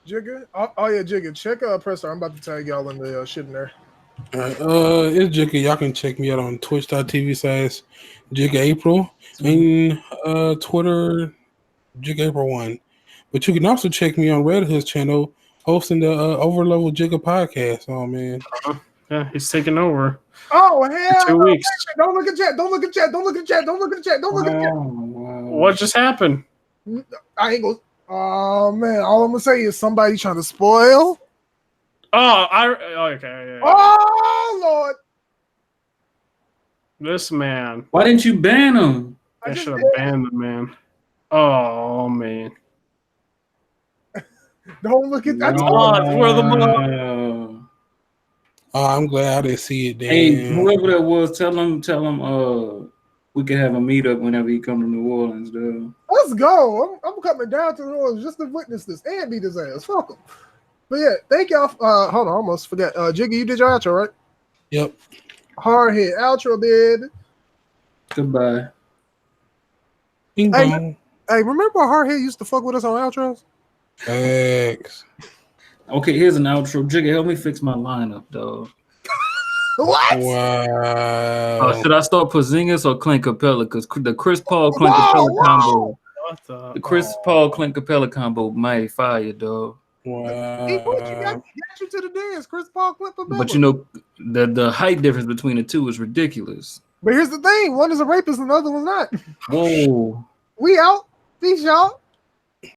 Jigga. Oh yeah, Jigga. Check Presser. I'm about to tag y'all in the shit in there. All right, it's Jigga. Y'all can check me out on twitch.tv/Jiggaapril and Twitter Jiggaapril1. But you can also check me on Redhood's channel hosting the Overlevel Jigga podcast. Oh man. Yeah, he's taking over. Oh hell! 2 weeks. Don't look at chat. Don't look at chat. Don't look at chat. Don't look at chat. Don't look at chat. What just happened? I ain't gonna. Oh man! All I'm gonna say is somebody trying to spoil. Okay. Yeah. Oh Lord! This man. Why didn't you ban him? I should have banned the man. Oh man. Don't look at that. Where the I'm glad I didn't see it. Damn. Hey, whoever that was, tell him we can have a meetup whenever he come to New Orleans, though. Let's go. I'm coming down to New Orleans just to witness this and beat his ass. Fuck him. But yeah, thank y'all. Hold on, I almost forgot. Jiggy, you did your outro, right? Yep. Hardhead outro, did. Goodbye. Ding dong. Hey, remember Hardhead used to fuck with us on outros? Facts. Okay, here's an outro. Jigga, help me fix my lineup, dog. What? Wow. Should I start Porzingis or Clint Capella? Because the Chris Paul Clint Whoa, Capella whoa. combo, What the Chris Paul Clint Capella combo might fire, dog. Hey, what you got you to the dance, Chris Paul, Clint Capella. But you know, the height difference between the two is ridiculous. But here's the thing: one is a rapist, and the other one's not. Whoa. We out. Peace, y'all.